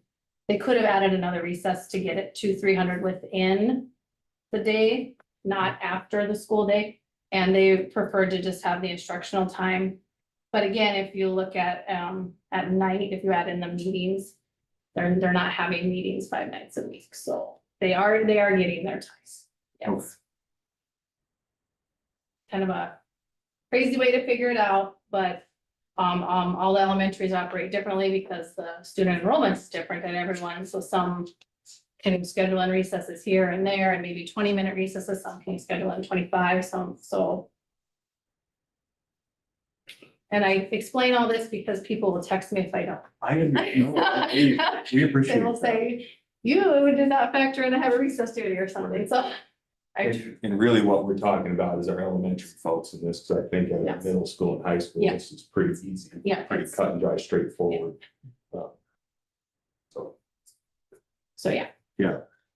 S4: They could have added another recess to get it to 300 within the day, not after the school day. And they preferred to just have the instructional time. But again, if you look at night, if you add in the meetings, they're not having meetings 5 nights a week. So they are getting their ties. Yes. Kind of a crazy way to figure it out, but all the elementaries operate differently because the student enrollment is different than everyone. So some can schedule in recesses here and there, and maybe 20-minute recesses. Some can schedule in 25. So. And I explain all this because people will text me if I don't.
S3: We appreciate
S4: They will
S3: that.
S4: say, you did not factor in to have a recess duty or something, so.
S1: And really what we're talking about is our elementary folks in this, because I think at
S4: Yes.
S1: middle school and high school,
S4: Yeah.
S1: this is pretty easy.
S4: Yeah,
S1: Pretty
S4: it's-
S1: cut and dry, straightforward.
S4: So, yeah,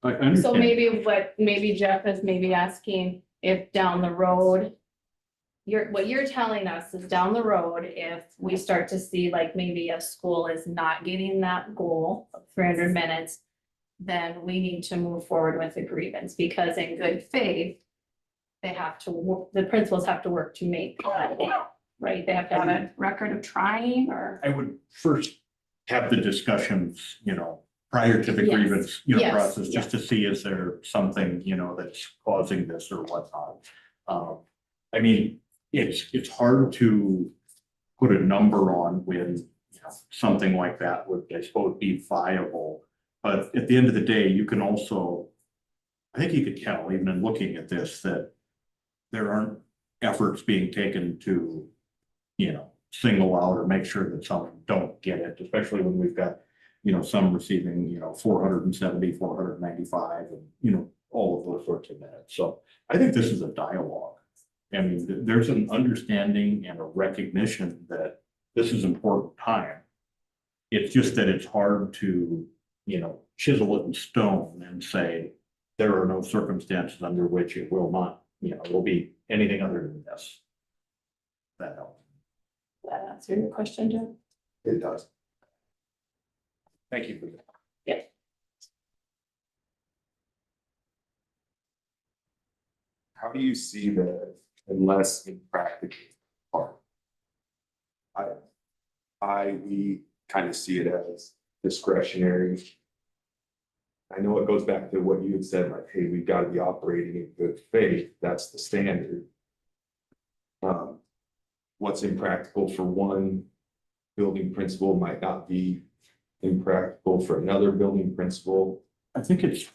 S3: I
S4: so
S3: understand.
S4: maybe Jeff is maybe asking if down the road. What you're telling us is down the road, if we start to see like maybe a school is not getting that goal of 300 minutes. Then we need to move forward with a grievance, because in good faith. They have to work, the principals have to work to make, right? They have to have a record of trying, or.
S3: I would first have the discussions, prior to the
S4: Yes.
S3: grievance,
S4: Yes.
S3: process, just to see is there something, that's causing this or whatnot. I mean, it's hard to put a number on when, something like that would, I suppose, be viable. But at the end of the day, you can also, I think you could tell, even in looking at this, that there aren't efforts being taken to, single out or make sure that some don't get it, especially when we've got, some receiving, 470, 495, and, all of those sorts of minutes. So I think this is a dialogue. I mean, there's an understanding and a recognition that this is important time. It's just that it's hard to, chisel it in stone and say, there are no circumstances under which it will not, will be anything other than this. That helps.
S4: That answer your question, Jeff?
S1: It does.
S3: Thank you for that.
S1: How do you see the unless impractical part? We kind of see it as discretionary. I know it goes back to what you had said, like, hey, we've got to be operating in good faith, that's the standard. What's impractical for one building principal might not be impractical for another building principal.
S3: I think it's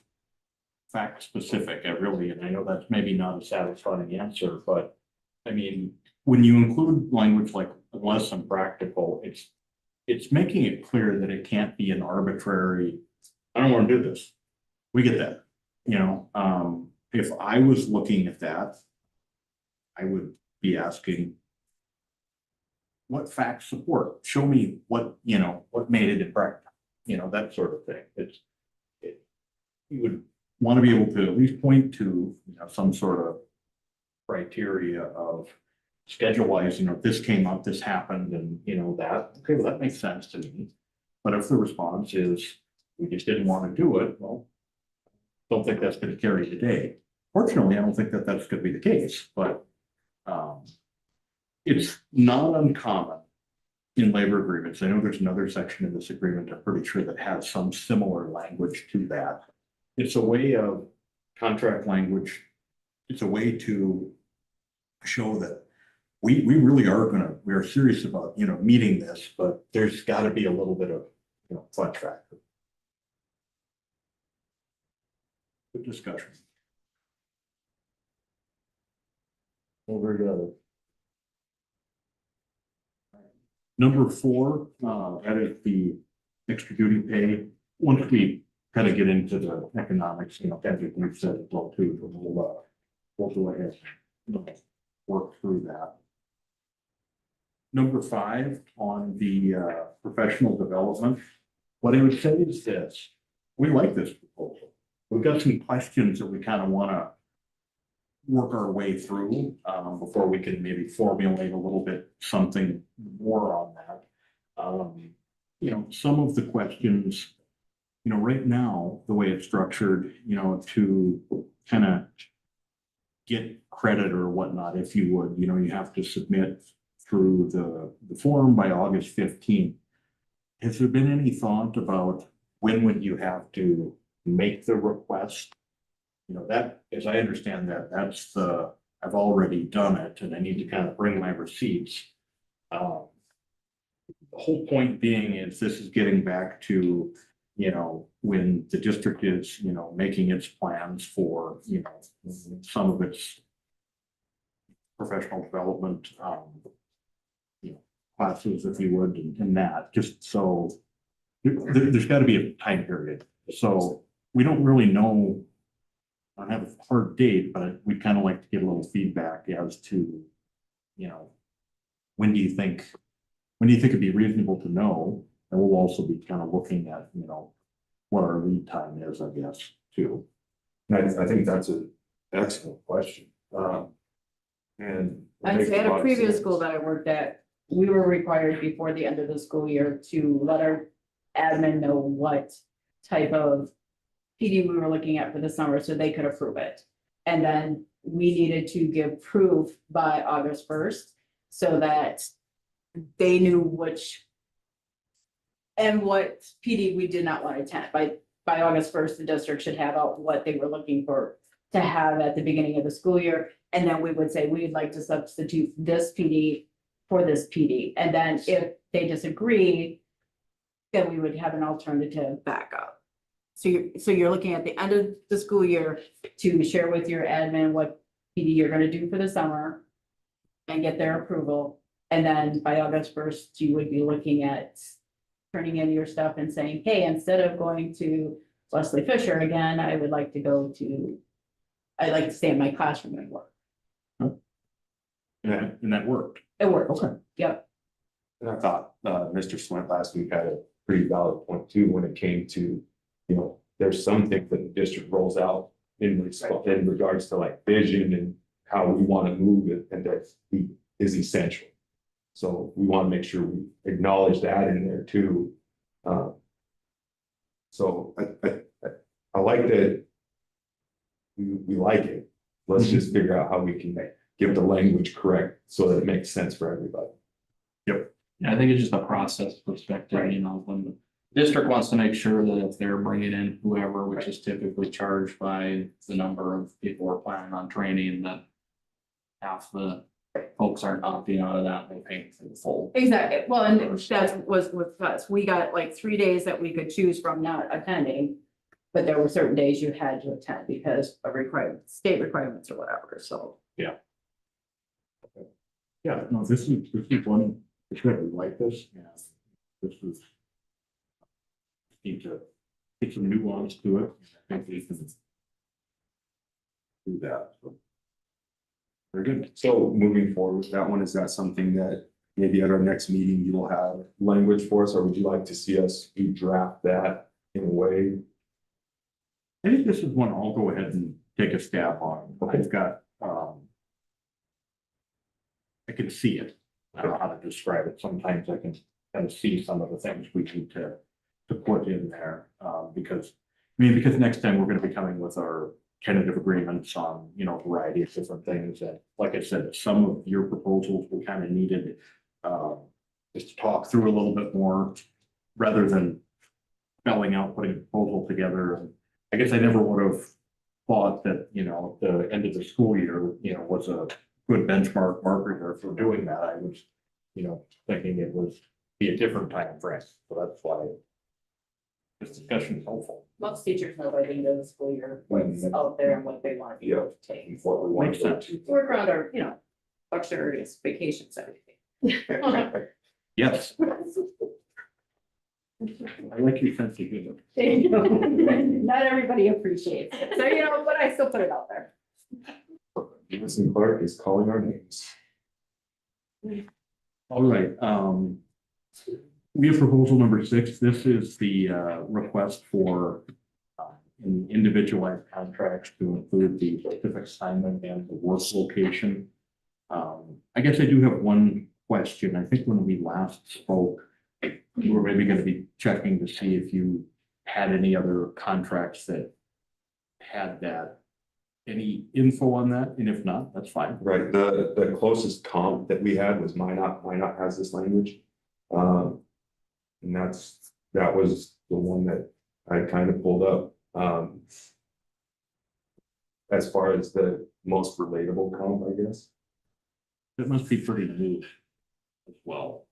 S3: fact specific, and I know that's maybe not a satisfying answer, but I mean, when you include language like unless impractical, it's making it clear that it can't be an arbitrary, I don't want to do this. We get that, if I was looking at that, I would be asking, what facts support? Show me what made it impractical, that sort of thing. You would want to be able to at least point to, some sort of criteria of schedule wise, this came up, this happened, and that, okay, well, that makes sense to me. But if the response is, we just didn't want to do it, well, don't think that's going to carry today. Fortunately, I don't think that that's going to be the case, but it's not uncommon in labor agreements. I know there's another section in this agreement, I'm pretty sure, that has some similar language to that. It's a way of contract language. It's a way to show that we really are we are serious about, meeting this, but there's got to be a little bit of, fun factor. Good discussion. Over to number 4, that is the extra duty pay. Once we kind of get into the economics, as we've said as well too, we'll go ahead and work through that. Number 5 on the professional development, what I would say is this: we like this proposal. We've got some questions that we kind of want to work our way through before we can maybe formulate a little bit something more on that. Some of the questions, right now, the way it's structured, to kind of get credit or whatnot, if you would, you have to submit through the form by August 15th. Has there been any thought about when would you have to make the request? That, as I understand that's I've already done it and I need to kind of bring my receipts. The whole point being is this is getting back to, when the district is, making its plans for, some of its professional development, classes, if you would, and that, just so there's got to be a time period. So we don't really know. I don't have a hard date, but we'd kind of like to get a little feedback as to, when do you think it'd be reasonable to know? And we'll also be kind of looking at, what our lead time is, I guess, too.
S1: And I think that's an excellent question. And
S7: I'd say at a previous school that I worked at, we were required before the end of the school year to let our admin know what type of PD we were looking at for the summer so they could approve it. And then we needed to give proof by August 1st so that they knew which and what PD we did not want to attend. By August 1st, the district should have out what they were looking for to have at the beginning of the school year. And then we would say, we'd like to substitute this PD for this PD. And then if they disagree, then we would have an alternative backup. So you're looking at the end of the school year to share with your admin what PD you're going to do for the summer and get their approval. And then by August 1st, you would be looking at turning in your stuff and saying, hey, instead of going to Wesley Fisher again, I'd like to stay in my classroom and work.
S3: And that worked.
S7: It worked.
S3: Okay.
S7: Yep.
S1: And I thought, Mr. Swint last week had a pretty valid point too, when it came to, there's some things that the district rolls out in regards to like vision and how we want to move it, and that is essential. So we want to make sure we acknowledge that in there too. So I like that. We like it. Let's just figure out how we can give the language correct so that it makes sense for everybody.
S8: I think it's just a process perspective, you know, when the district wants to make sure that if they're bringing in whoever, which is typically charged by the number of people we're planning on training, that half the folks aren't opting out of that, they pay for the full.
S7: Exactly, well, and that was with us, we got like 3 days that we could choose from not attending. But there were certain days you had to attend because of state requirements or whatever, so.
S3: Yeah, no, this is one, it's good, we like this, and this is. Need to get some nuance to it, I think we can. Do that, so. Very good.
S1: So moving forward with that one, is that something that maybe at our next meeting you'll have language for us, or would you like to see us draft that in a way?
S3: I think this is one I'll go ahead and take a stab on. I've got, I can see it. I don't know how to describe it. Sometimes I can kind of see some of the things we need to put in there, because next time we're gonna be coming with our tentative agreements on, you know, a variety of different things. And like I said, some of your proposals we kind of needed, just to talk through a little bit more rather than spelling out, putting a proposal together. And I guess I never would have thought that, you know, the end of the school year, you know, was a good benchmark marker for doing that. I was, you know, thinking it was be a different time frame. So that's why this discussion is helpful.
S7: Most teachers know by the end of the school year what's out there and what they want to be able to take.
S1: What we want
S3: Makes
S1: to
S3: sense.
S1: do.
S7: Work around our, you know, luxurious vacations, everything.
S3: Yes. I like your sense of humor.
S7: Not everybody appreciates it, so you know, but I still put it out there.
S1: Williston Clark is calling our names.
S3: All right, we have proposal number 6. This is the request for an individualized contracts to include the specific assignment and the work location. I guess I do have one question. I think when we last spoke, we were maybe going to be checking to see if you had any other contracts that had that. Any info on that? And if not, that's fine.
S1: Right, the closest comp that we had was Minot. Minot has this language. And that was the one that I kind of pulled up. As far as the most relatable comp, I guess.
S3: That must be pretty new as well.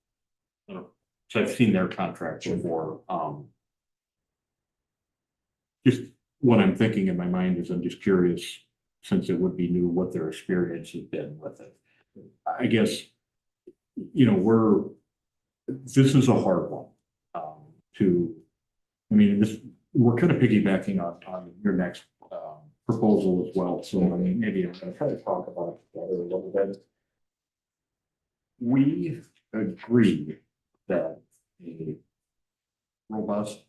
S3: So I've seen their contract before. Just what I'm thinking in my mind is I'm just curious, since it would be new, what their experience has been with it. I guess, you know, this is a hard one we're kind of piggybacking on your next proposal as well. So I mean, maybe I'm going to try to talk about it together a little bit. We agree that a robust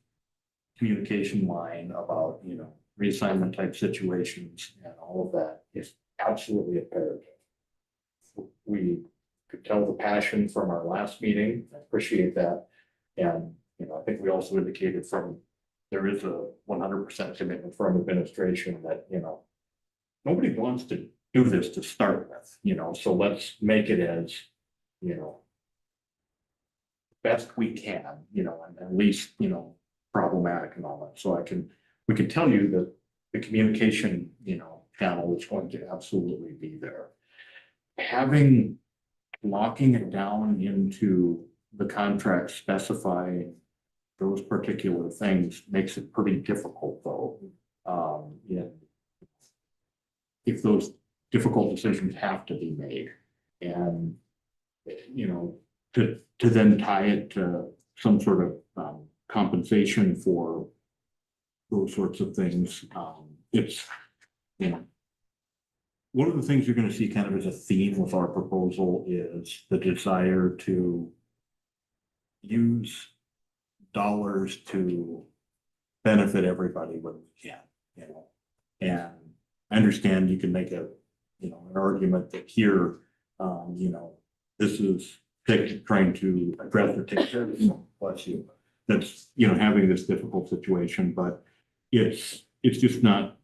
S3: communication line about, you know, reassignment type situations and all of that is absolutely imperative. We could tell the passion from our last meeting. I appreciate that. And, you know, I think we also indicated there is a 100% commitment from administration that, you know, nobody wants to do this to start with, you know, so let's make it as, you know, best we can, you know, and at least, you know, problematic and all that. So we can tell you that the communication, you know, channel is going to absolutely be there. Locking it down into the contract specifying those particular things makes it pretty difficult though. Yeah. If those difficult decisions have to be made and, you know, to then tie it to some sort of compensation for those sorts of things. It's, you know, one of the things you're going to see kind of as a theme with our proposal is the desire to use dollars to benefit everybody when we can, you know. And I understand you can make an argument that here, you know, this is trying to address or take care of some, bless you. that's, you know, having this difficult situation, but it's just not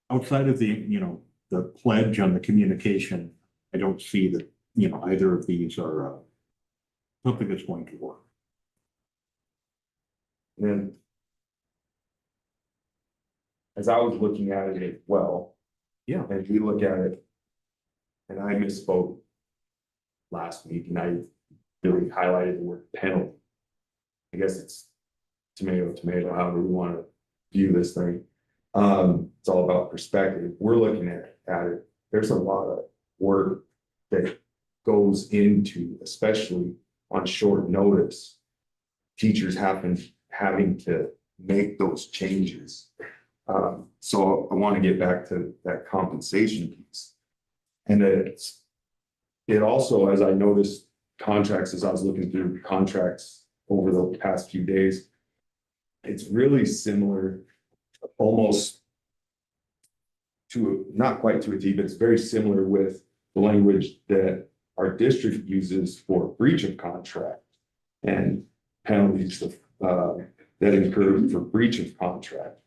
S3: outside of the, you know, the pledge on the communication. I don't see that, you know, either of these are something that's going to work.
S1: And as I was looking at it as well.
S3: Yeah.
S1: And we look at it. And I misspoke last week and I really highlighted the word penalty. I guess it's tomato, tomato, however we want to view this thing. It's all about perspective. We're looking at it. There's a lot of work that goes into, especially on short notice, teachers having to make those changes. So I want to get back to that compensation piece. And it also, as I noticed contracts, as I was looking through contracts over the past few days, it's really similar, almost to, not quite to a T, but it's very similar with the language that our district uses for breach of contract and penalties that incurred for breach of contract.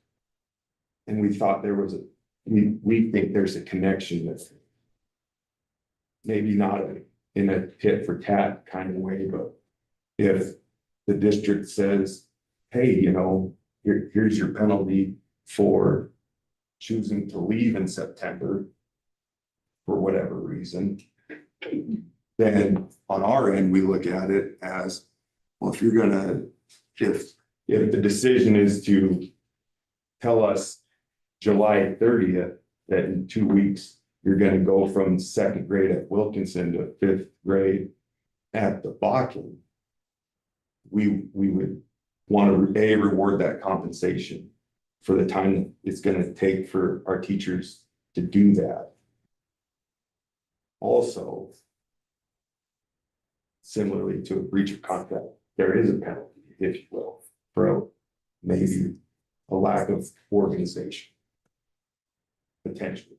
S1: And we thought there was we think there's a connection that's maybe not in a tit for tat kind of way, but if the district says, hey, you know, here's your penalty for choosing to leave in September for whatever reason, then on our end, we look at it as, well, if the decision is to tell us July 30th, that in 2 weeks, you're gonna go from second grade at Wilkinson to fifth grade at the Basin, we would want to reward that compensation for the time it's gonna take for our teachers to do that. Also, similarly to a breach of contract, there is a penalty, if you will, for maybe a lack of organization. Potentially.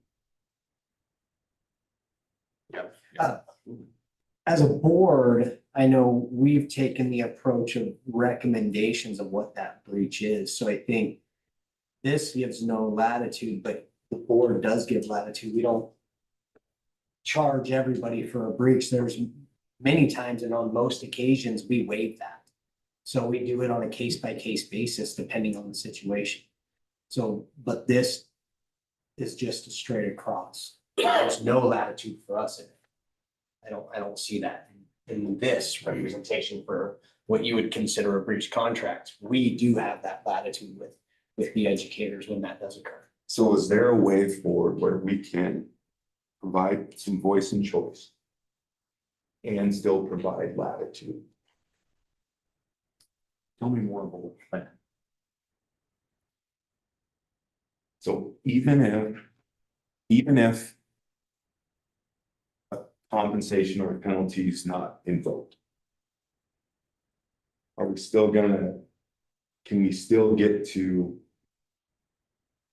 S2: As a board, I know we've taken the approach of recommendations of what that breach is, so I think this gives no latitude, but the board does give latitude. We don't charge everybody for a breach. There's many times and on most occasions, we waive that. So we do it on a case-by-case basis, depending on the situation. So, but this is just a straight across. There's no latitude for us in it. I don't see that in this representation for what you would consider a breach contract. We do have that latitude with the educators when that does occur.
S1: So is there a way forward where we can provide some voice and choice and still provide latitude?
S3: Tell me more about that.
S1: So even if a compensation or a penalty is not invoked, are we still can we still get to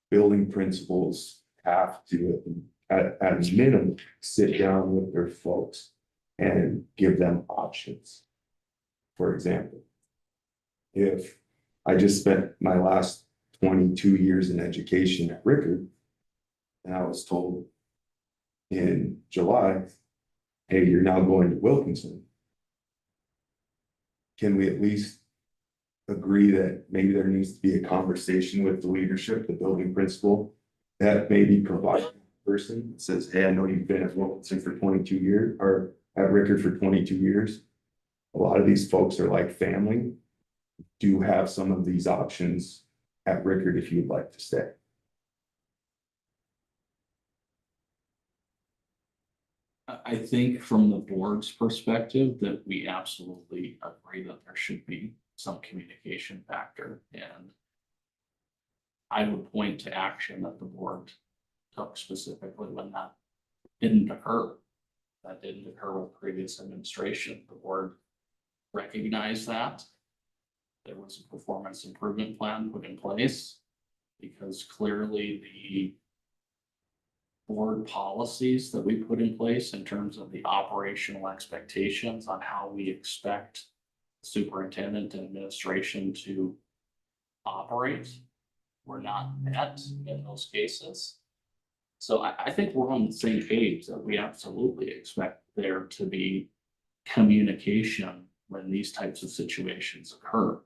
S1: building principals have to, at a minimum, sit down with their folks and give them options? For example, if I just spent my last 22 years in education at Rickard, and I was told in July, hey, you're now going to Wilkinson. Can we at least agree that maybe there needs to be a conversation with the leadership, the building principal, that maybe provide a person that says, hey, I know you've been at Wilkinson for 22 years or at Rickard for 22 years. A lot of these folks are like family. Do have some of these options at Rickard if you'd like to stay.
S8: I think from the board's perspective that we absolutely agree that there should be some communication factor, and I would point to action that the board took specifically when that didn't occur. That didn't occur with previous administration. The board recognized that. There was a performance improvement plan put in place because clearly the board policies that we put in place in terms of the operational expectations on how we expect superintendent and administration to operate were not met in those cases. So I think we're on the same page that we absolutely expect there to be communication when these types of situations occur.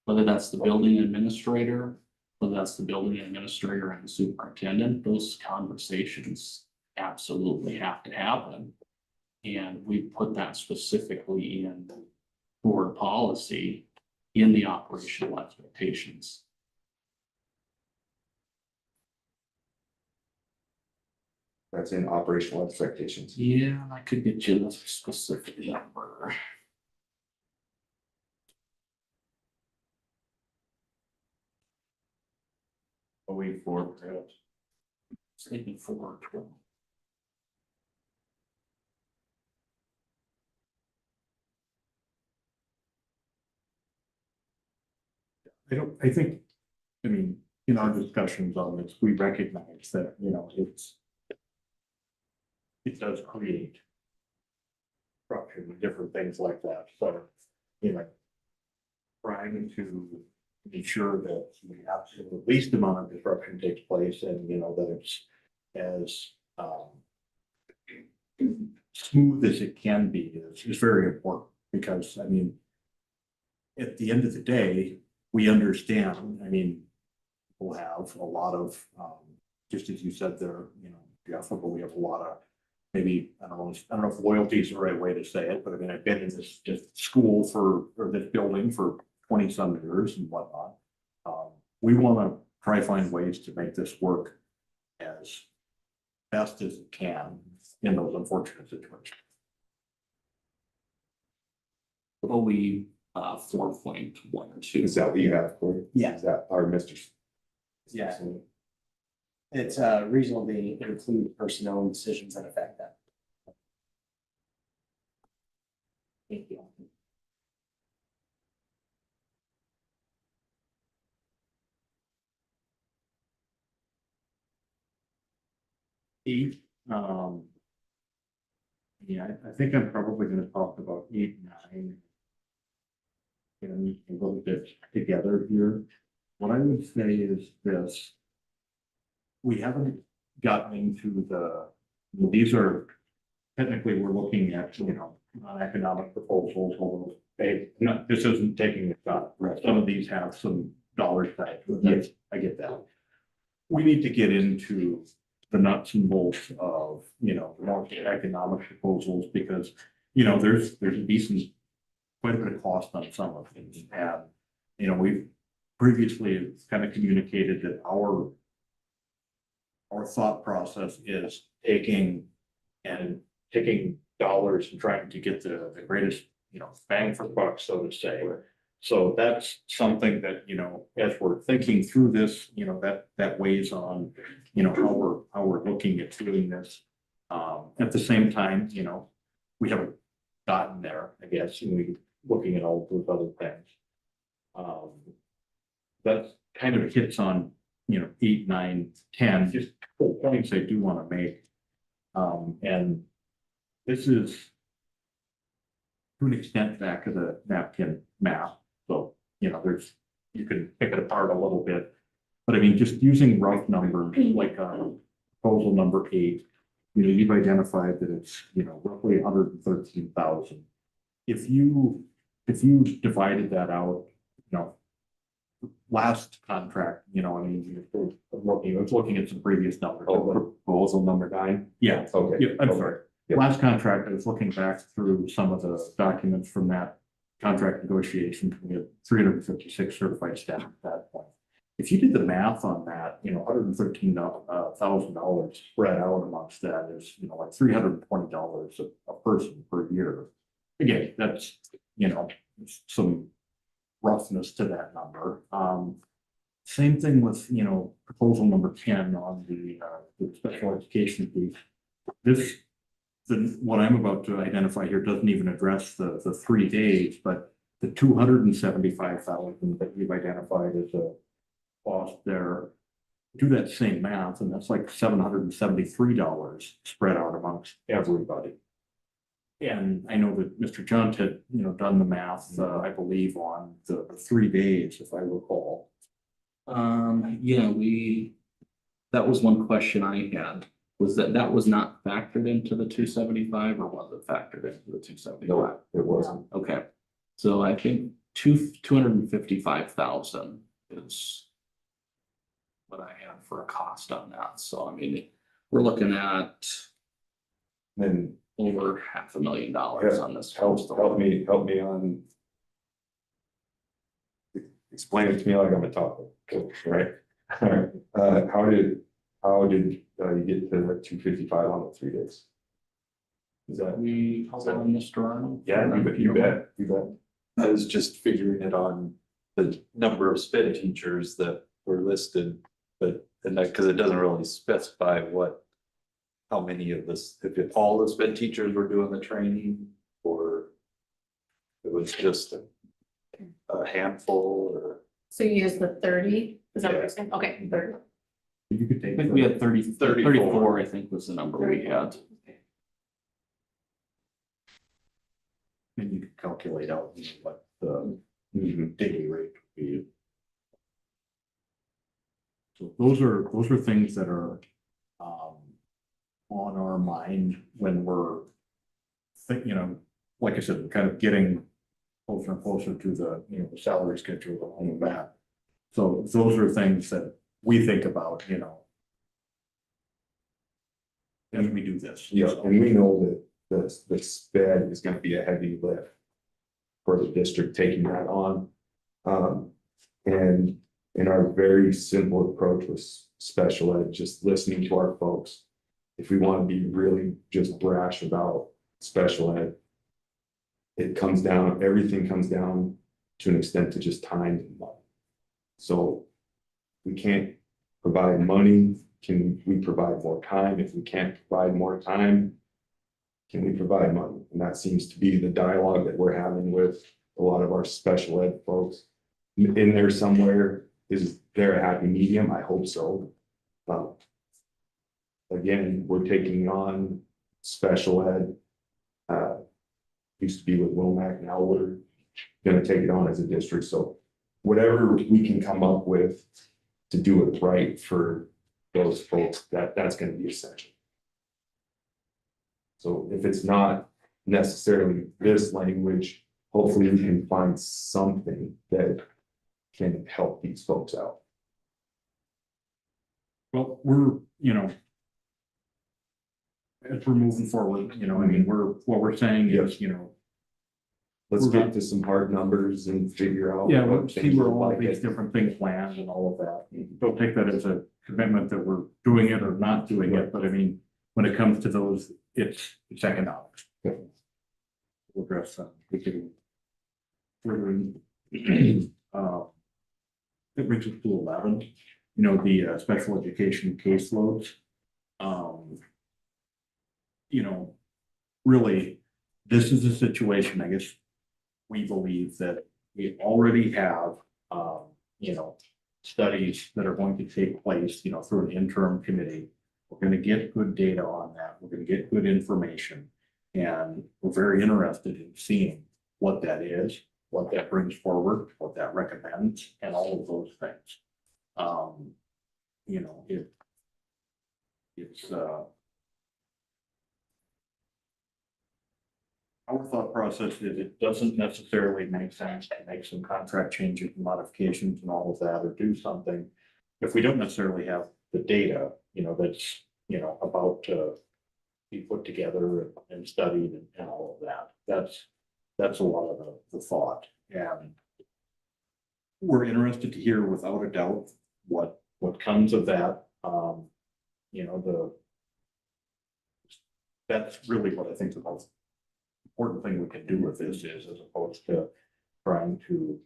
S8: Whether that's the building administrator, whether that's the building administrator and the superintendent, those conversations absolutely have to happen. And we put that specifically in board policy in the operational expectations.
S1: That's in operational expectations.
S8: Yeah, I could get you the specific number.
S3: Wait for perhaps.
S8: Maybe 412.
S3: I think, I mean, in our discussions on this, we recognize that, it does create disruption and different things like that, so, trying to ensure that the absolute least amount of disruption takes place and, that it's as, smooth as it can be is very important, because, I mean, at the end of the day, we understand, we'll have a lot of, just as you said there, Jeff, but we have a lot of, maybe, I don't know if loyalty is the right way to say it, but I've been in this just school or this building for 20 some years and whatnot. We want to try to find ways to make this work as best as it can in those unfortunate situations.
S8: OE 4.12.
S1: Is that what you have, Corey?
S2: Yeah.
S1: Is that our Mr.
S2: Yeah. It's reasonably include personnel decisions that affect that.
S6: Thank you.
S3: Eight, yeah, I think I'm probably gonna talk about 8, 9. And a little bit together here. What I would say is this. We haven't gotten into these are, technically, we're looking at, non-economic proposals, although this isn't taking a shot. Some of these have some dollars tagged to it. Yes, I get that. We need to get into the nuts and bolts of, more economic proposals, because, there's a decent, quite a bit of cost on some of things. And, we've previously kind of communicated that our thought process is taking dollars and trying to get the greatest, bang for buck, so to say. So that's something that, as we're thinking through this, that weighs on, how we're looking at doing this. At the same time, we haven't gotten there, I guess, and we looking at all those other things. That kind of hits on, 8, 9, 10, just points I do want to make. And this is to an extent back of the napkin math. So, you can pick it apart a little bit, but just using rough numbers, like proposal number 8, you've identified that it's, roughly 113,000. If you divided that out, last contract, I was looking at some previous numbers.
S1: Proposal number 9?
S3: Yeah,
S1: Okay.
S3: yeah, I'm sorry.
S1: Yep.
S3: Last contract, I was looking back through some of the documents from that contract negotiation. We had 356 certified staff at that point. If you did the math on that, $113,000 spread out amongst that is, like $320 a person per year. Again, that's, some roughness to that number. Same thing with, proposal number 10 on the special education piece. What I'm about to identify here doesn't even address the 3 days, but the 275,000 that we've identified as a cost there. Do that same math, and that's like $773 spread out amongst everybody. And I know that Mr. Junt had, done the math, I believe, on the 3 days, if I recall.
S8: Yeah, that was one question I had, was that was not factored into the 275, or was it factored into the 275?
S1: No, it wasn't.
S8: Okay, so I think 255,000 is what I have for a cost on that, so I mean, we're looking at
S1: Then
S8: over $500,000 on this.
S1: help me on. Explain it to me like I'm a top coach, right? How did you get to the 255 on the 3 days? Is that?
S8: We, hold on, Mr. Arnold?
S1: Yeah, you bet.
S9: I was just figuring it on the number of sped teachers that were listed, but, and that, because it doesn't really specify how many of this, if all the sped teachers were doing the training, or it was just a handful, or.
S4: So you use the 30, is that what you're saying? Okay, 30.
S3: You could
S8: I
S3: take.
S8: think we had 34,
S9: 34,
S8: I think was the number we had.
S3: And you could calculate out what the daily rate would be. So those are things that are on our mind when we're like I said, we're kind of getting closer and closer to the salary schedule and all of that. So those are things that we think about, as we do this.
S1: Yeah, and we know that the sped is gonna be a heavy lift for the district taking that on. And in our very simple approach with special ed, just listening to our folks. If we want to be really just brash about special ed, everything comes down to an extent to just time and money. So we can't provide money. Can we provide more time? If we can't provide more time, can we provide money? And that seems to be the dialogue that we're having with a lot of our special ed folks. In there somewhere, is there a happy medium? I hope so. Again, we're taking on special ed. Used to be with Wilmac, now we're gonna take it on as a district. So whatever we can come up with to do it right for those folks, that's gonna be essential. So if it's not necessarily this language, hopefully we can find something that can help these folks out.
S3: Well, we're, as we're moving forward, I mean, what we're saying is,
S1: Let's get to some hard numbers and figure out.
S3: yeah, we'll
S1: what
S3: see
S1: things
S3: where
S1: look
S3: all
S1: like.
S3: these different things land and all of that. Don't take that as a commitment that we're doing it or not doing it, but I mean, when it comes to those, it's economics.
S1: Yeah.
S3: We'll address that. We can. Further. It brings us to 11, the special education caseloads. Really, this is a situation, I guess, we believe that we already have, studies that are going to take place, through an interim committee. We're going to get good data on that. We're going to get good information. And we're very interested in seeing what that is, what that brings forward, what that recommends, and all of those things. It's our thought process is it doesn't necessarily make sense to make some contract changes and modifications and all of that, or do something if we don't necessarily have the data, that's, about to be put together and studied and all of that. That's a lot of the thought. And we're interested to hear without a doubt what comes of that. That's really what I think the most important thing we can do with this is, as opposed to trying to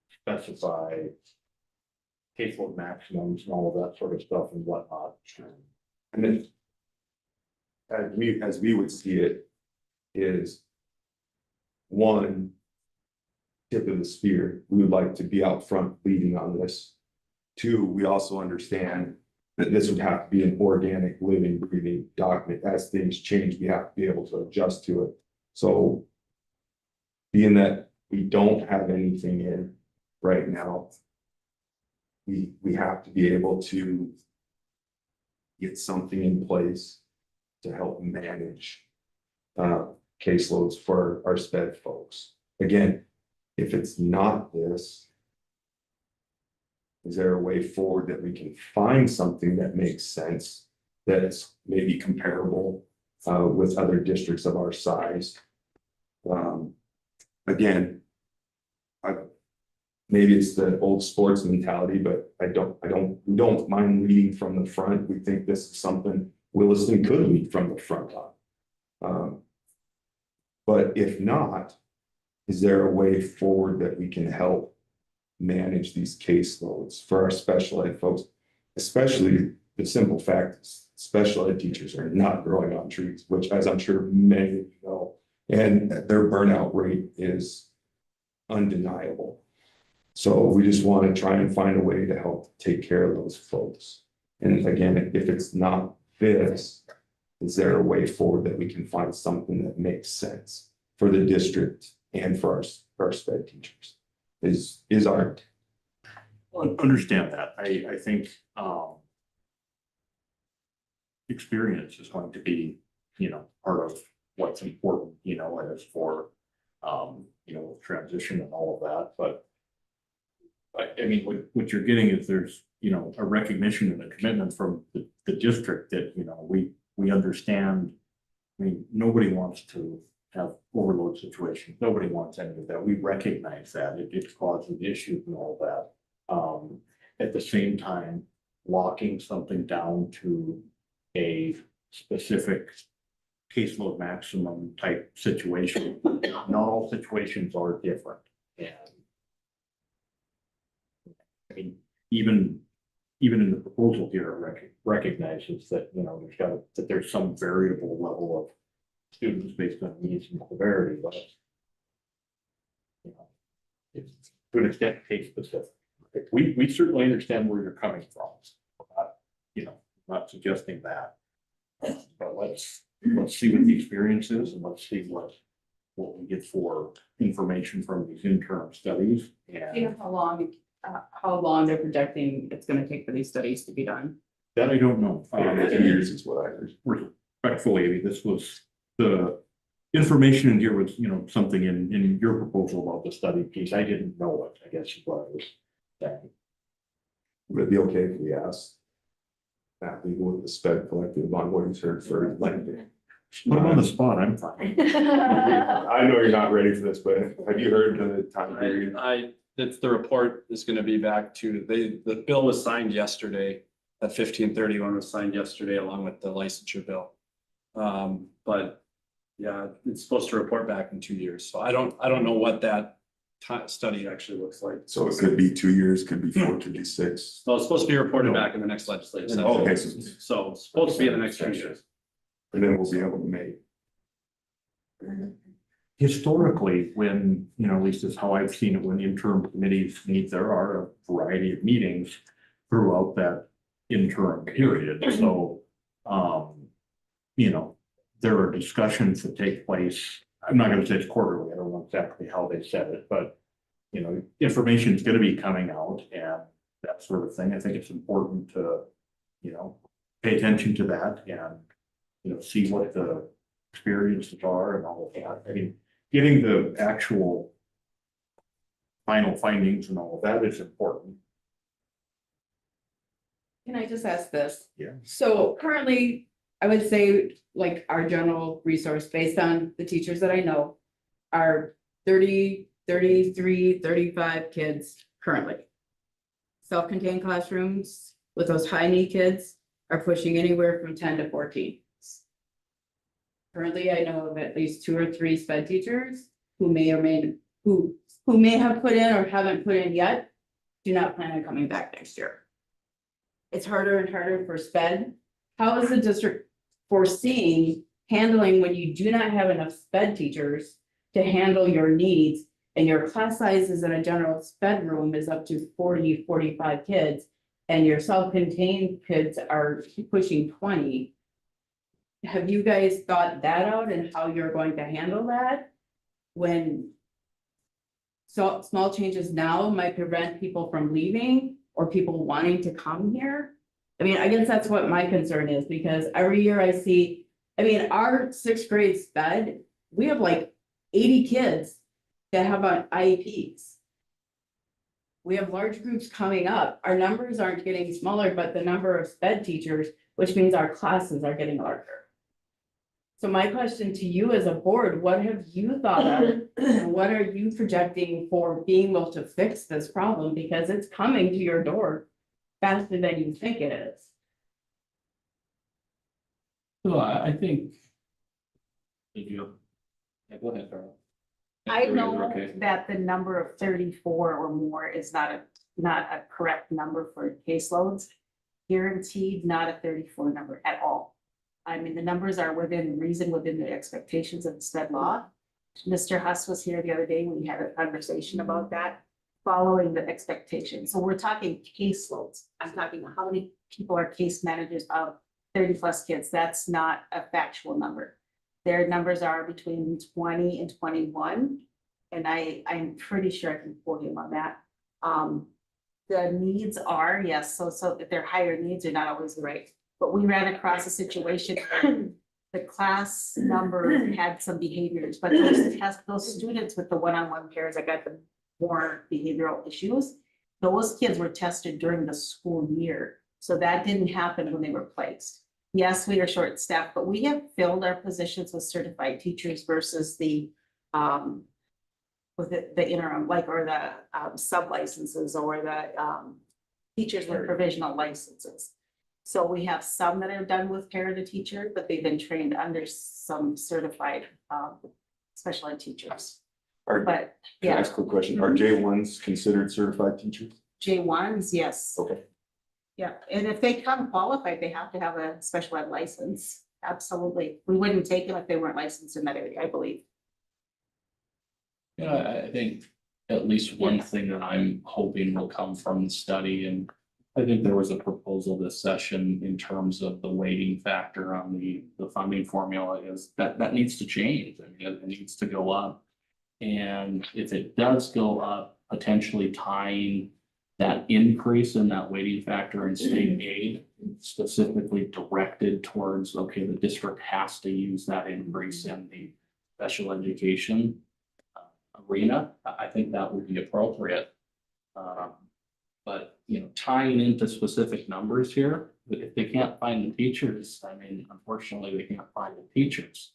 S3: specify caseload maximums and all of that sort of stuff and whatnot.
S1: And then, as we would see it, is one tip of the spear. We would like to be out front leading on this. Two, we also understand that this would have to be an organic, living, breathing document. As things change, we have to be able to adjust to it. So being that we don't have anything in right now, we have to be able to get something in place to help manage caseloads for our sped folks. Again, if it's not this, is there a way forward that we can find something that makes sense, that's maybe comparable with other districts of our size? Again, maybe it's the old sports mentality, but we don't mind leading from the front. We think this is something Williston could lead from the front on. But if not, is there a way forward that we can help manage these caseloads for our special ed folks? Especially the simple fact is special ed teachers are not growing on trees, which, as I'm sure many of you know, and their burnout rate is undeniable. So we just want to try and find a way to help take care of those folks. And again, if it's not this, is there a way forward that we can find something that makes sense for the district and for our sped teachers? Is our
S3: Understand that. I think, experience is going to be, part of what's important, as for, transition and all of that, but I mean, what you're getting is there's, a recognition and a commitment from the district that, we understand. I mean, nobody wants to have overload situations. Nobody wants any of that. We recognize that it causes issues and all that. At the same time, locking something down to a specific caseload maximum type situation, not all situations are different. And I mean, even in the proposal here, it recognizes that, that there's some variable level of students based on needs and severity, but it's to an extent case specific. We certainly understand where you're coming from. Not suggesting that, but let's see what the experience is, and let's see what we get for information from these interim studies. And
S7: how long they're projecting it's gonna take for these studies to be done?
S3: that I don't know.
S1: 2 years is what I heard.
S3: Respectfully, I mean, this was the information in here was, something in your proposal about the study piece. I didn't know it, I guess is what I was saying.
S1: Would it be okay if we asked that legal with the sped collective on what he's heard for lending?
S3: Put them on the spot, I'm fine.
S1: I know you're not ready for this, but have you heard the time period?
S10: It's the report is gonna be back to, the bill was signed yesterday. That 1531 was signed yesterday along with the licensure bill. But yeah, it's supposed to report back in 2 years. So I don't know what that study actually looks like.
S1: So it could be 2 years, could be 4, could be 6.
S10: So it's supposed to be reported back in the next legislative session.
S1: Oh, okay,
S10: So it's supposed to be in the next 2 years.
S1: and then we'll be able to make.
S3: Historically, when, at least is how I've seen it, when interim committees meet, there are a variety of meetings throughout that interim period. So, there are discussions that take place. I'm not gonna say it's quarterly. I don't know exactly how they said it, but, information is gonna be coming out and that sort of thing. I think it's important to, pay attention to that and, see what the experiences are and all of that. I mean, getting the actual final findings and all of that is important.
S7: Can I just ask this?
S3: Yeah.
S7: So currently, I would say like our general resource based on the teachers that I know are 30, 33, 35 kids currently. Self-contained classrooms with those high need kids are pushing anywhere from 10 to 14. Currently, I know of at least 2 or 3 sped teachers who may or may, who may have put in or haven't put in yet, do not plan on coming back next year. It's harder and harder for sped. How is the district foreseeing handling when you do not have enough sped teachers to handle your needs and your class sizes in a general sped room is up to 40, 45 kids and your self-contained kids are pushing 20? have you guys thought that out and how you're going to handle that? When so small changes now might prevent people from leaving or people wanting to come here? I mean, I guess that's what my concern is, because every year I see, I mean, our sixth grade sped, we have like 80 kids that have on IEPs. We have large groups coming up. Our numbers aren't getting smaller, but the number of sped teachers, which means our classes are getting larger. So my question to you as a board, what have you thought of? And what are you projecting for being able to fix this problem? Because it's coming to your door faster than you think it is.
S8: So I think. Did you? Yeah, go ahead, Carl.
S6: I
S8: You're
S6: know
S8: okay.
S6: that the number of 34 or more is not a correct number for caseloads. Guaranteed, not a 34 number at all. I mean, the numbers are within reason, within the expectations of the SPED law. Mr. Huss was here the other day when we had a conversation about that, following the expectations. So we're talking caseloads. I'm talking how many people are case managers of 30 plus kids. That's not a factual number. Their numbers are between 20 and 21. And I'm pretty sure I can quote him on that. The needs are, yes, so if they're higher needs are not always right. But we ran across a situation where the class number had some behaviors, but those students with the one-on-one pairs that got the more behavioral issues, those kids were tested during the school year. So that didn't happen when they were placed. Yes, we are short-staffed, but we have filled our positions with certified teachers versus the with the interim, like, or the sub licenses or the teachers with provisional licenses. So we have some that are done with parent teacher, but they've been trained under some certified special ed teachers. But
S1: Can I
S6: yeah,
S1: ask a quick question? Are J1s considered certified teachers?
S6: J1s, yes.
S1: Okay.
S6: Yeah, and if they come qualified, they have to have a special ed license. Absolutely. We wouldn't take them if they weren't licensed in that area, I believe.
S8: Yeah, I think at least one thing that I'm hoping will come from the study, and I think there was a proposal this session in terms of the weighting factor on the funding formula, is that needs to change. I mean, it needs to go up. And if it does go up, potentially tying that increase in that weighting factor in state aid specifically directed towards, okay, the district has to use that increase in the special education arena, I think that would be appropriate. But, you know, tying into specific numbers here, if they can't find the teachers, I mean, unfortunately, they can't find the teachers.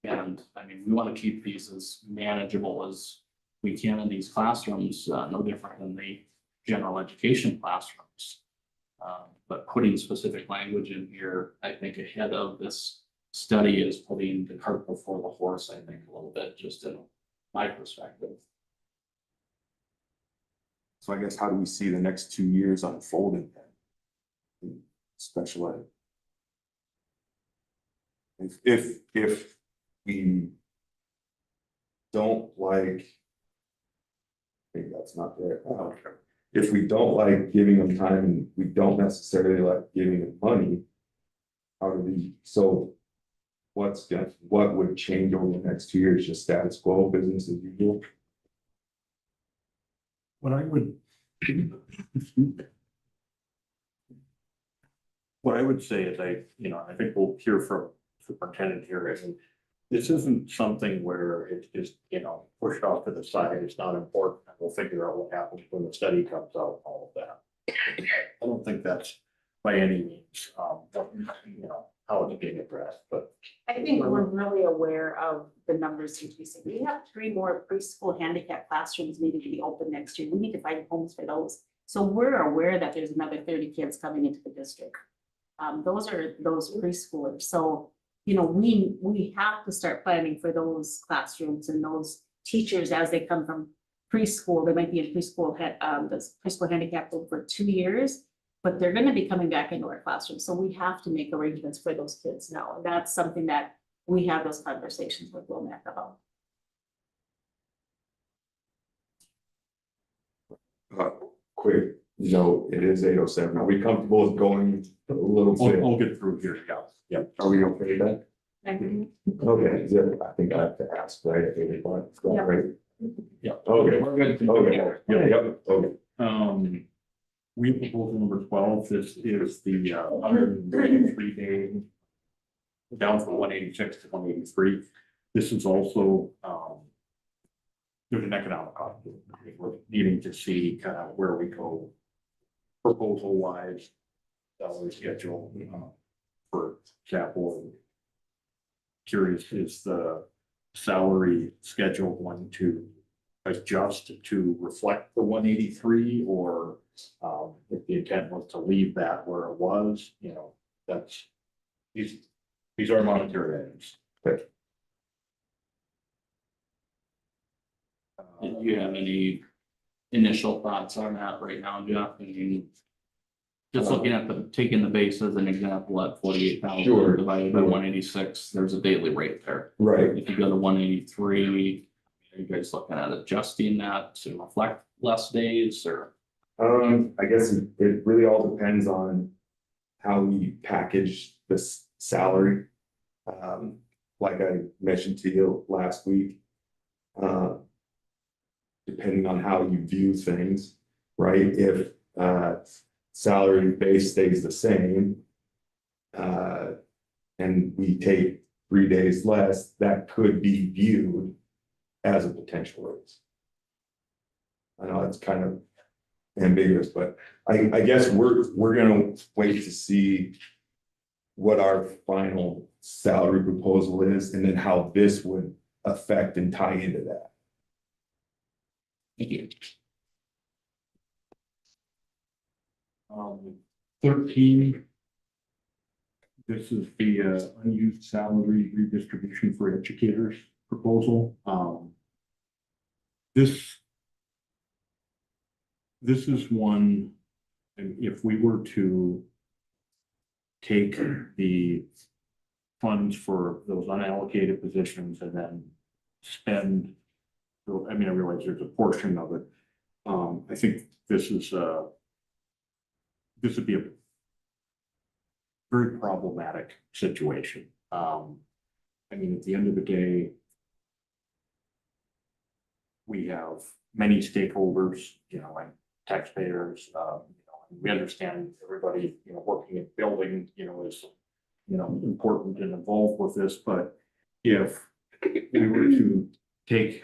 S8: And I mean, we want to keep these as manageable as we can in these classrooms, no different than the general education classrooms. But putting specific language in here, I think ahead of this study is putting the cart before the horse, I think, a little bit, just in my perspective.
S1: So I guess how do we see the next 2 years unfolding then? In special ed. If we don't like. Maybe that's not there. If we don't like giving them time and we don't necessarily like giving them money. How do we, so what would change over the next 2 years? Just status quo, business as usual?
S3: What I would. What I would say is I think we'll hear from superintendent here, and this isn't something where it's just, pushed off to the side. It's not important. And we'll figure out what happens when the study comes out, all of that. I don't think that's by any means, how it's being addressed, but.
S6: I think we're really aware of the numbers increasing. We have 3 more preschool handicap classrooms needing to be open next year. We need to find homes for those. So we're aware that there's another 30 kids coming into the district. Those are those preschoolers. So, we have to start planning for those classrooms and those teachers as they come from preschool. They might be in preschool, this preschool handicap for 2 years. But they're going to be coming back into our classroom. So we have to make arrangements for those kids now. And that's something that we have those conversations with WillMAC about.
S1: Quick, it is 8:07. Are we comfortable with going a little bit.
S3: I'll get through here, yeah.
S1: Are we okay then? Okay, is it, I think I have to ask, right? Is that
S6: Yeah.
S1: right?
S3: Yeah.
S1: Okay,
S3: We're good.
S1: okay, yep, okay.
S3: We proposal number 12, this is the 183-day down from 186 to 183. This is also there's an economic cost. We're needing to see kind of where we go proposal wise, salary schedule for example. Curious, is the salary schedule going to adjust to reflect the 183, or if the intent was to leave that where it was, you know, that's these are monetary items.
S8: Do you have any initial thoughts on that right now, Jeff? I mean, just looking at taking the base as an example at 48,000
S1: Sure,
S8: divided by
S1: sure.
S8: 186, there's a daily rate there.
S1: Right,
S8: If you go to 183, are you guys looking at adjusting that to reflect less days or?
S1: I guess it really all depends on how we package this salary. Like I mentioned to you last week. Depending on how you view things, right? If salary base stays the same. And we take 3 days less, that could be viewed as a potential raise. I know it's kind of ambiguous, but I guess we're gonna wait to see what our final salary proposal is, and then how this would affect and tie into that.
S8: Thank you.
S3: 13. This is the unused salary redistribution for educators proposal. This is one, and if we were to take the funds for those unallocated positions and then spend, I mean, I realize there's a portion of it. I think this would be a very problematic situation. I mean, at the end of the day, we have many stakeholders, you know, and taxpayers, you know, we understand everybody, you know, working in building, you know, is, you know, important and involved with this, but if we were to take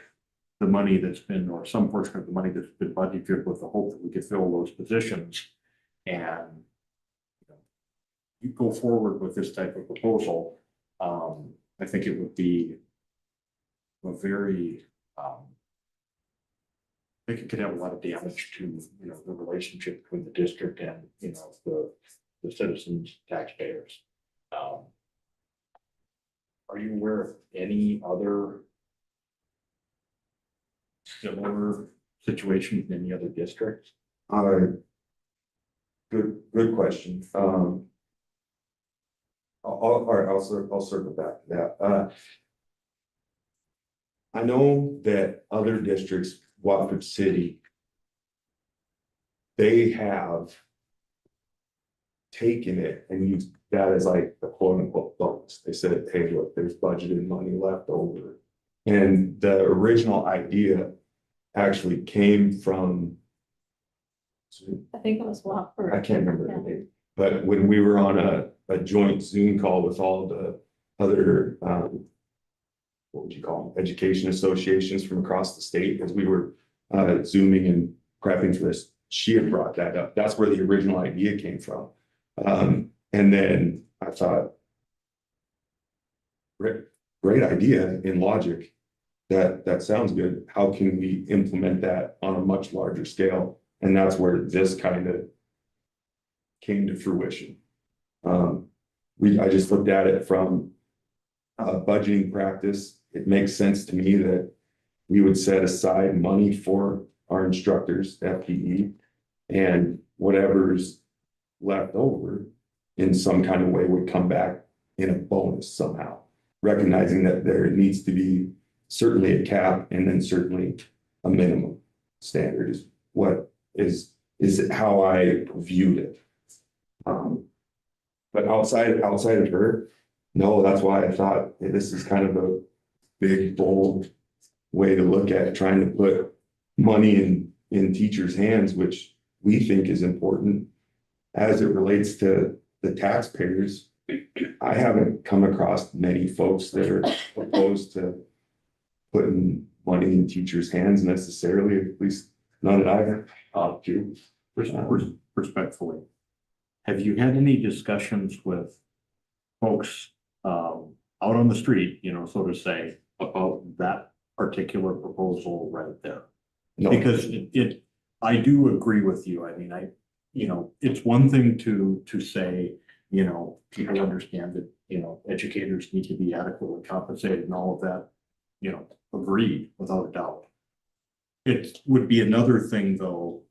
S3: the money that's been, or some portion of the money that's been budgeted with the hope that we could fill those positions and you go forward with this type of proposal, I think it would be a very, I think it could have a lot of damage to, you know, the relationship between the district and, you know, the citizens, taxpayers. Are you aware of any other similar situations in any other districts?
S1: Good question. All right, I'll circle back to that. I know that other districts, Watford City, they have taken it and used that as like the quote unquote bonus. They said, hey, look, there's budgeted money left over. And the original idea actually came from,
S4: I think it was Watford.
S1: I can't remember the name, but when we were on a joint Zoom call with all the other, what would you call them, education associations from across the state, as we were Zooming and prepping for this, she had brought that up. That's where the original idea came from. And then I thought, great idea in logic. That sounds good. How can we implement that on a much larger scale? And that's where this kind of came to fruition. I just looked at it from budgeting practice. It makes sense to me that we would set aside money for our instructors, FTE, and whatever's left over in some kind of way would come back in a bonus somehow, recognizing that there needs to be certainly a cap and then certainly a minimum standard is what is how I viewed it. But outside of her, no, that's why I thought hey, this is kind of a big, bold way to look at trying to put money in teachers' hands, which we think is important as it relates to the taxpayers. I haven't come across many folks that are opposed to putting money in teachers' hands necessarily, at least none that I've talked to.
S3: Respectfully, have you had any discussions with folks out on the street, you know, so to say, about that particular proposal right there?
S1: No,
S3: Because I do agree with you. I mean, you know, it's one thing to say, you know, people understand that, you know, educators need to be adequately compensated and all of that, you know, agreed without a doubt. It would be another thing though,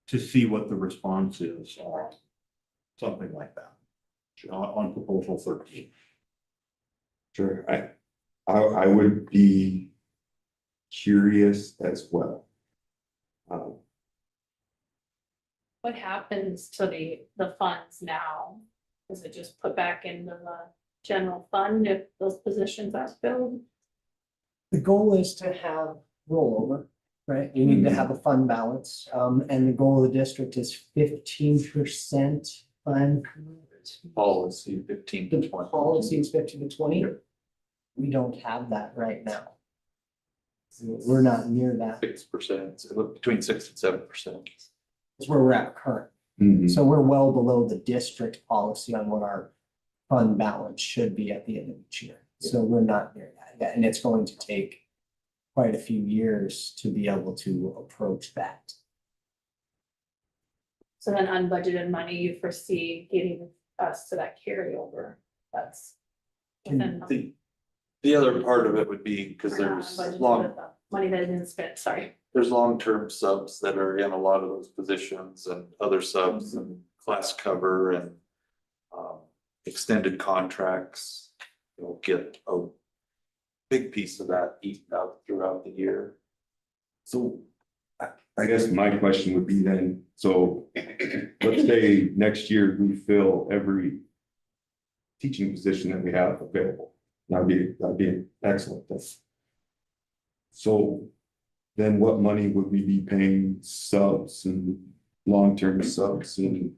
S3: to see what the response is on something like that, on proposal 13.
S1: sure, I would be curious as well.
S4: What happens to the funds now? Is it just put back into the general fund if those positions are filled?
S2: The goal is to have rollover, right? You need to have a fund balance, and the goal of the district is 15%.
S9: Policy 15 to
S2: The
S9: 20.
S2: policy is 15 to 20. We don't have that right now. We're not near that.
S9: 6%, between 6 and 7%.
S2: That's where we're at current.
S1: Mhm.
S2: So we're well below the district policy on what our fund balance should be at the end of each year. So we're not near that yet, and it's going to take quite a few years to be able to approach that.
S4: So then unbudgeted money, you foresee getting us to that carryover, that's. within
S9: The other part of it would be, because
S4: Or not
S9: there's
S4: unbudgeted,
S9: long,
S4: but the money that I didn't spend, sorry.
S9: there's long-term subs that are in a lot of those positions and other subs and class cover and extended contracts. You'll get a big piece of that eaten up throughout the year.
S1: So I guess my question would be then, so let's say next year we fill every teaching position that we have available. That'd be excellent. So then what money would we be paying subs and long-term subs and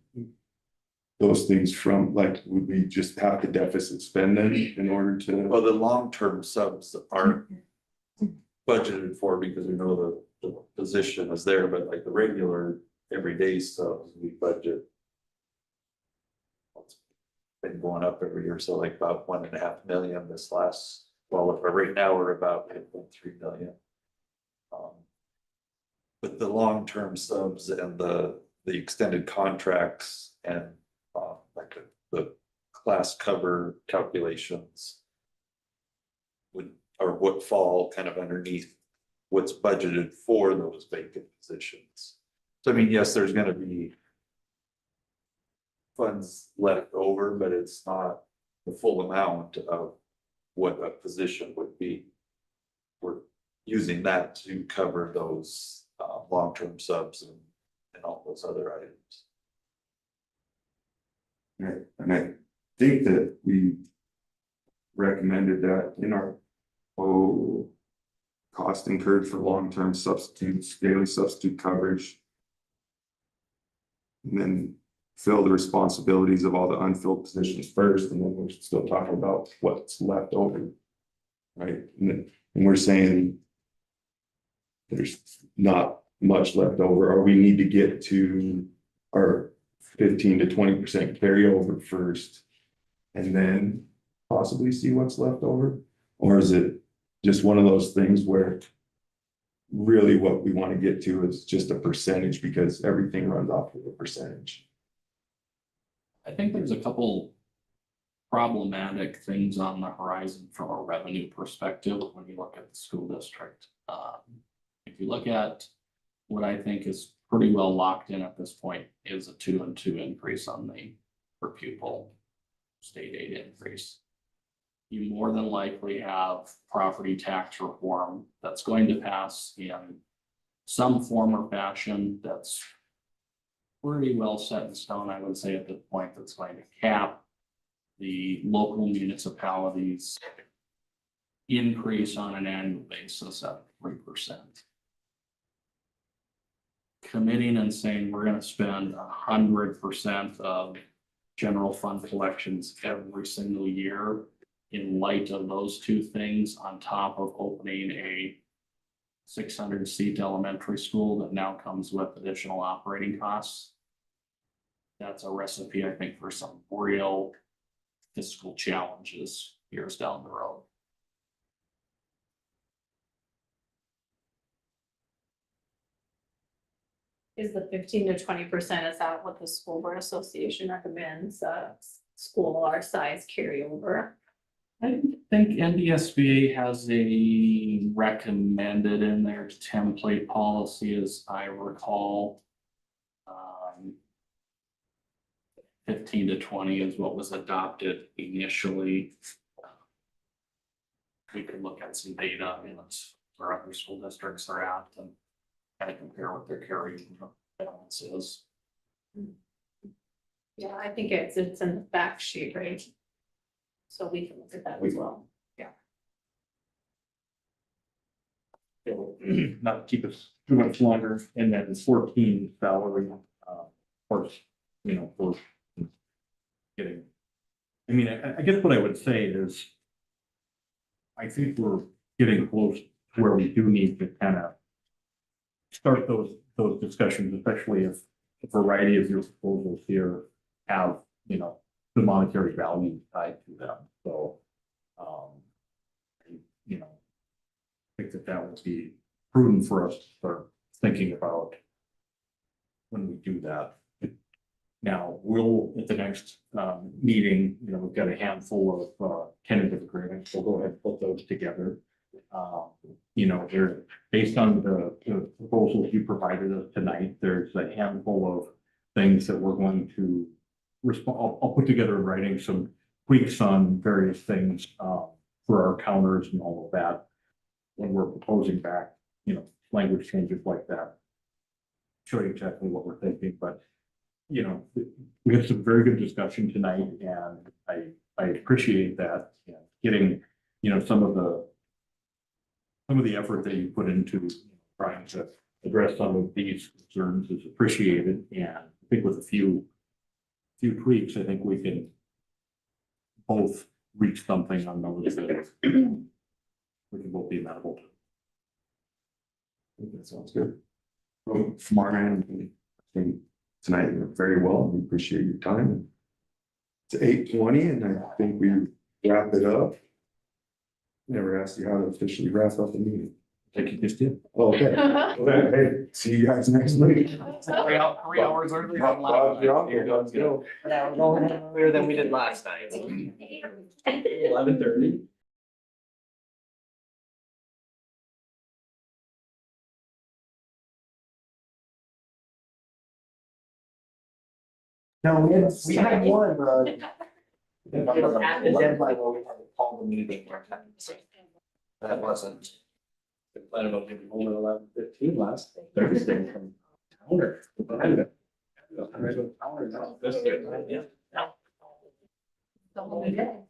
S1: those things from, like, would we just have to deficit spend them in order to?
S9: Well, the long-term subs aren't budgeted for because we know the position is there, but like the regular everyday subs, we budget. It's been going up every year, so like about 1.5 million this last, well, if right now we're about 8.3 million. But the long-term subs and the extended contracts and like the class cover calculations would fall kind of underneath what's budgeted for those vacant positions. So I mean, yes, there's gonna be funds left over, but it's not the full amount of what a position would be. We're using that to cover those long-term subs and all those other items.
S1: Right, and I think that we recommended that in our cost incurred for long-term substitutes, daily substitute coverage. And then fill the responsibilities of all the unfilled positions first, and then we're still talking about what's left over. Right, and we're saying there's not much left over, or we need to get to our 15 to 20% carryover first. And then possibly see what's left over, or is it just one of those things where really what we want to get to is just a percentage because everything runs off of a percentage?
S8: I think there's a couple problematic things on the horizon from a revenue perspective when you look at the school district. If you look at what I think is pretty well locked in at this point is a 2-and-2 increase on the per pupil state aid increase. You more than likely have property tax reform that's going to pass in some form or fashion that's pretty well set in stone, I would say, at the point that's going to cap the local municipalities increase on an annual basis at 3%. Committing and saying we're gonna spend 100% of general fund collections every single year in light of those two things, on top of opening a 600-seat elementary school that now comes with additional operating costs. That's a recipe, I think, for some real fiscal challenges years down the road.
S4: Is the 15 to 20%, is that what the school board association recommends, school our size carry over?
S8: I think NDSBA has a recommended in their template policy, as I recall. 15 to 20 is what was adopted initially. We could look at some data, where other school districts are at and kind of compare what their carrying balance is.
S4: Yeah, I think it's in the fact sheet, right? So we can look at that as well.
S3: Not to keep us too much longer, and then 14 salary, of course, for getting. I mean, I guess what I would say is, I think we're getting close to where we do need to kind of start those discussions, especially if a variety of your proposals here have, the monetary value tied to them. So, I think that would be prudent for us to start thinking about when we do that. Now, we'll, at the next meeting, we've got a handful of tentative agreements. We'll go ahead and put those together. They're based on the proposals you provided us tonight. There's a handful of things that we're going to respond. I'll put together in writing some tweaks on various things for our counters and all of that. When we're proposing back, language changes like that. Show you exactly what we're thinking, but we had some very good discussion tonight, and I appreciate that. Getting, some of the effort that you put into trying to address some of these concerns is appreciated, and I think with a few tweaks, I think we can both reach something on those that we can both be amenable to.
S1: I think that sounds good. From our end, I think tonight went very well. We appreciate your time. It's 8:20, and I think we wrap it up. Never asked you how to officially wrap up the meeting.
S3: I think you just did.
S1: Okay. Well, hey, see you guys next week.
S8: 3 hours earlier.
S2: Yeah, we're going earlier than we did last night.
S10: 11:30.
S2: No, we had one, it was at the deadline where we had to call the meeting. That wasn't.
S10: Planning on getting home at 11:15 last Thursday from Towner.
S4: The whole day.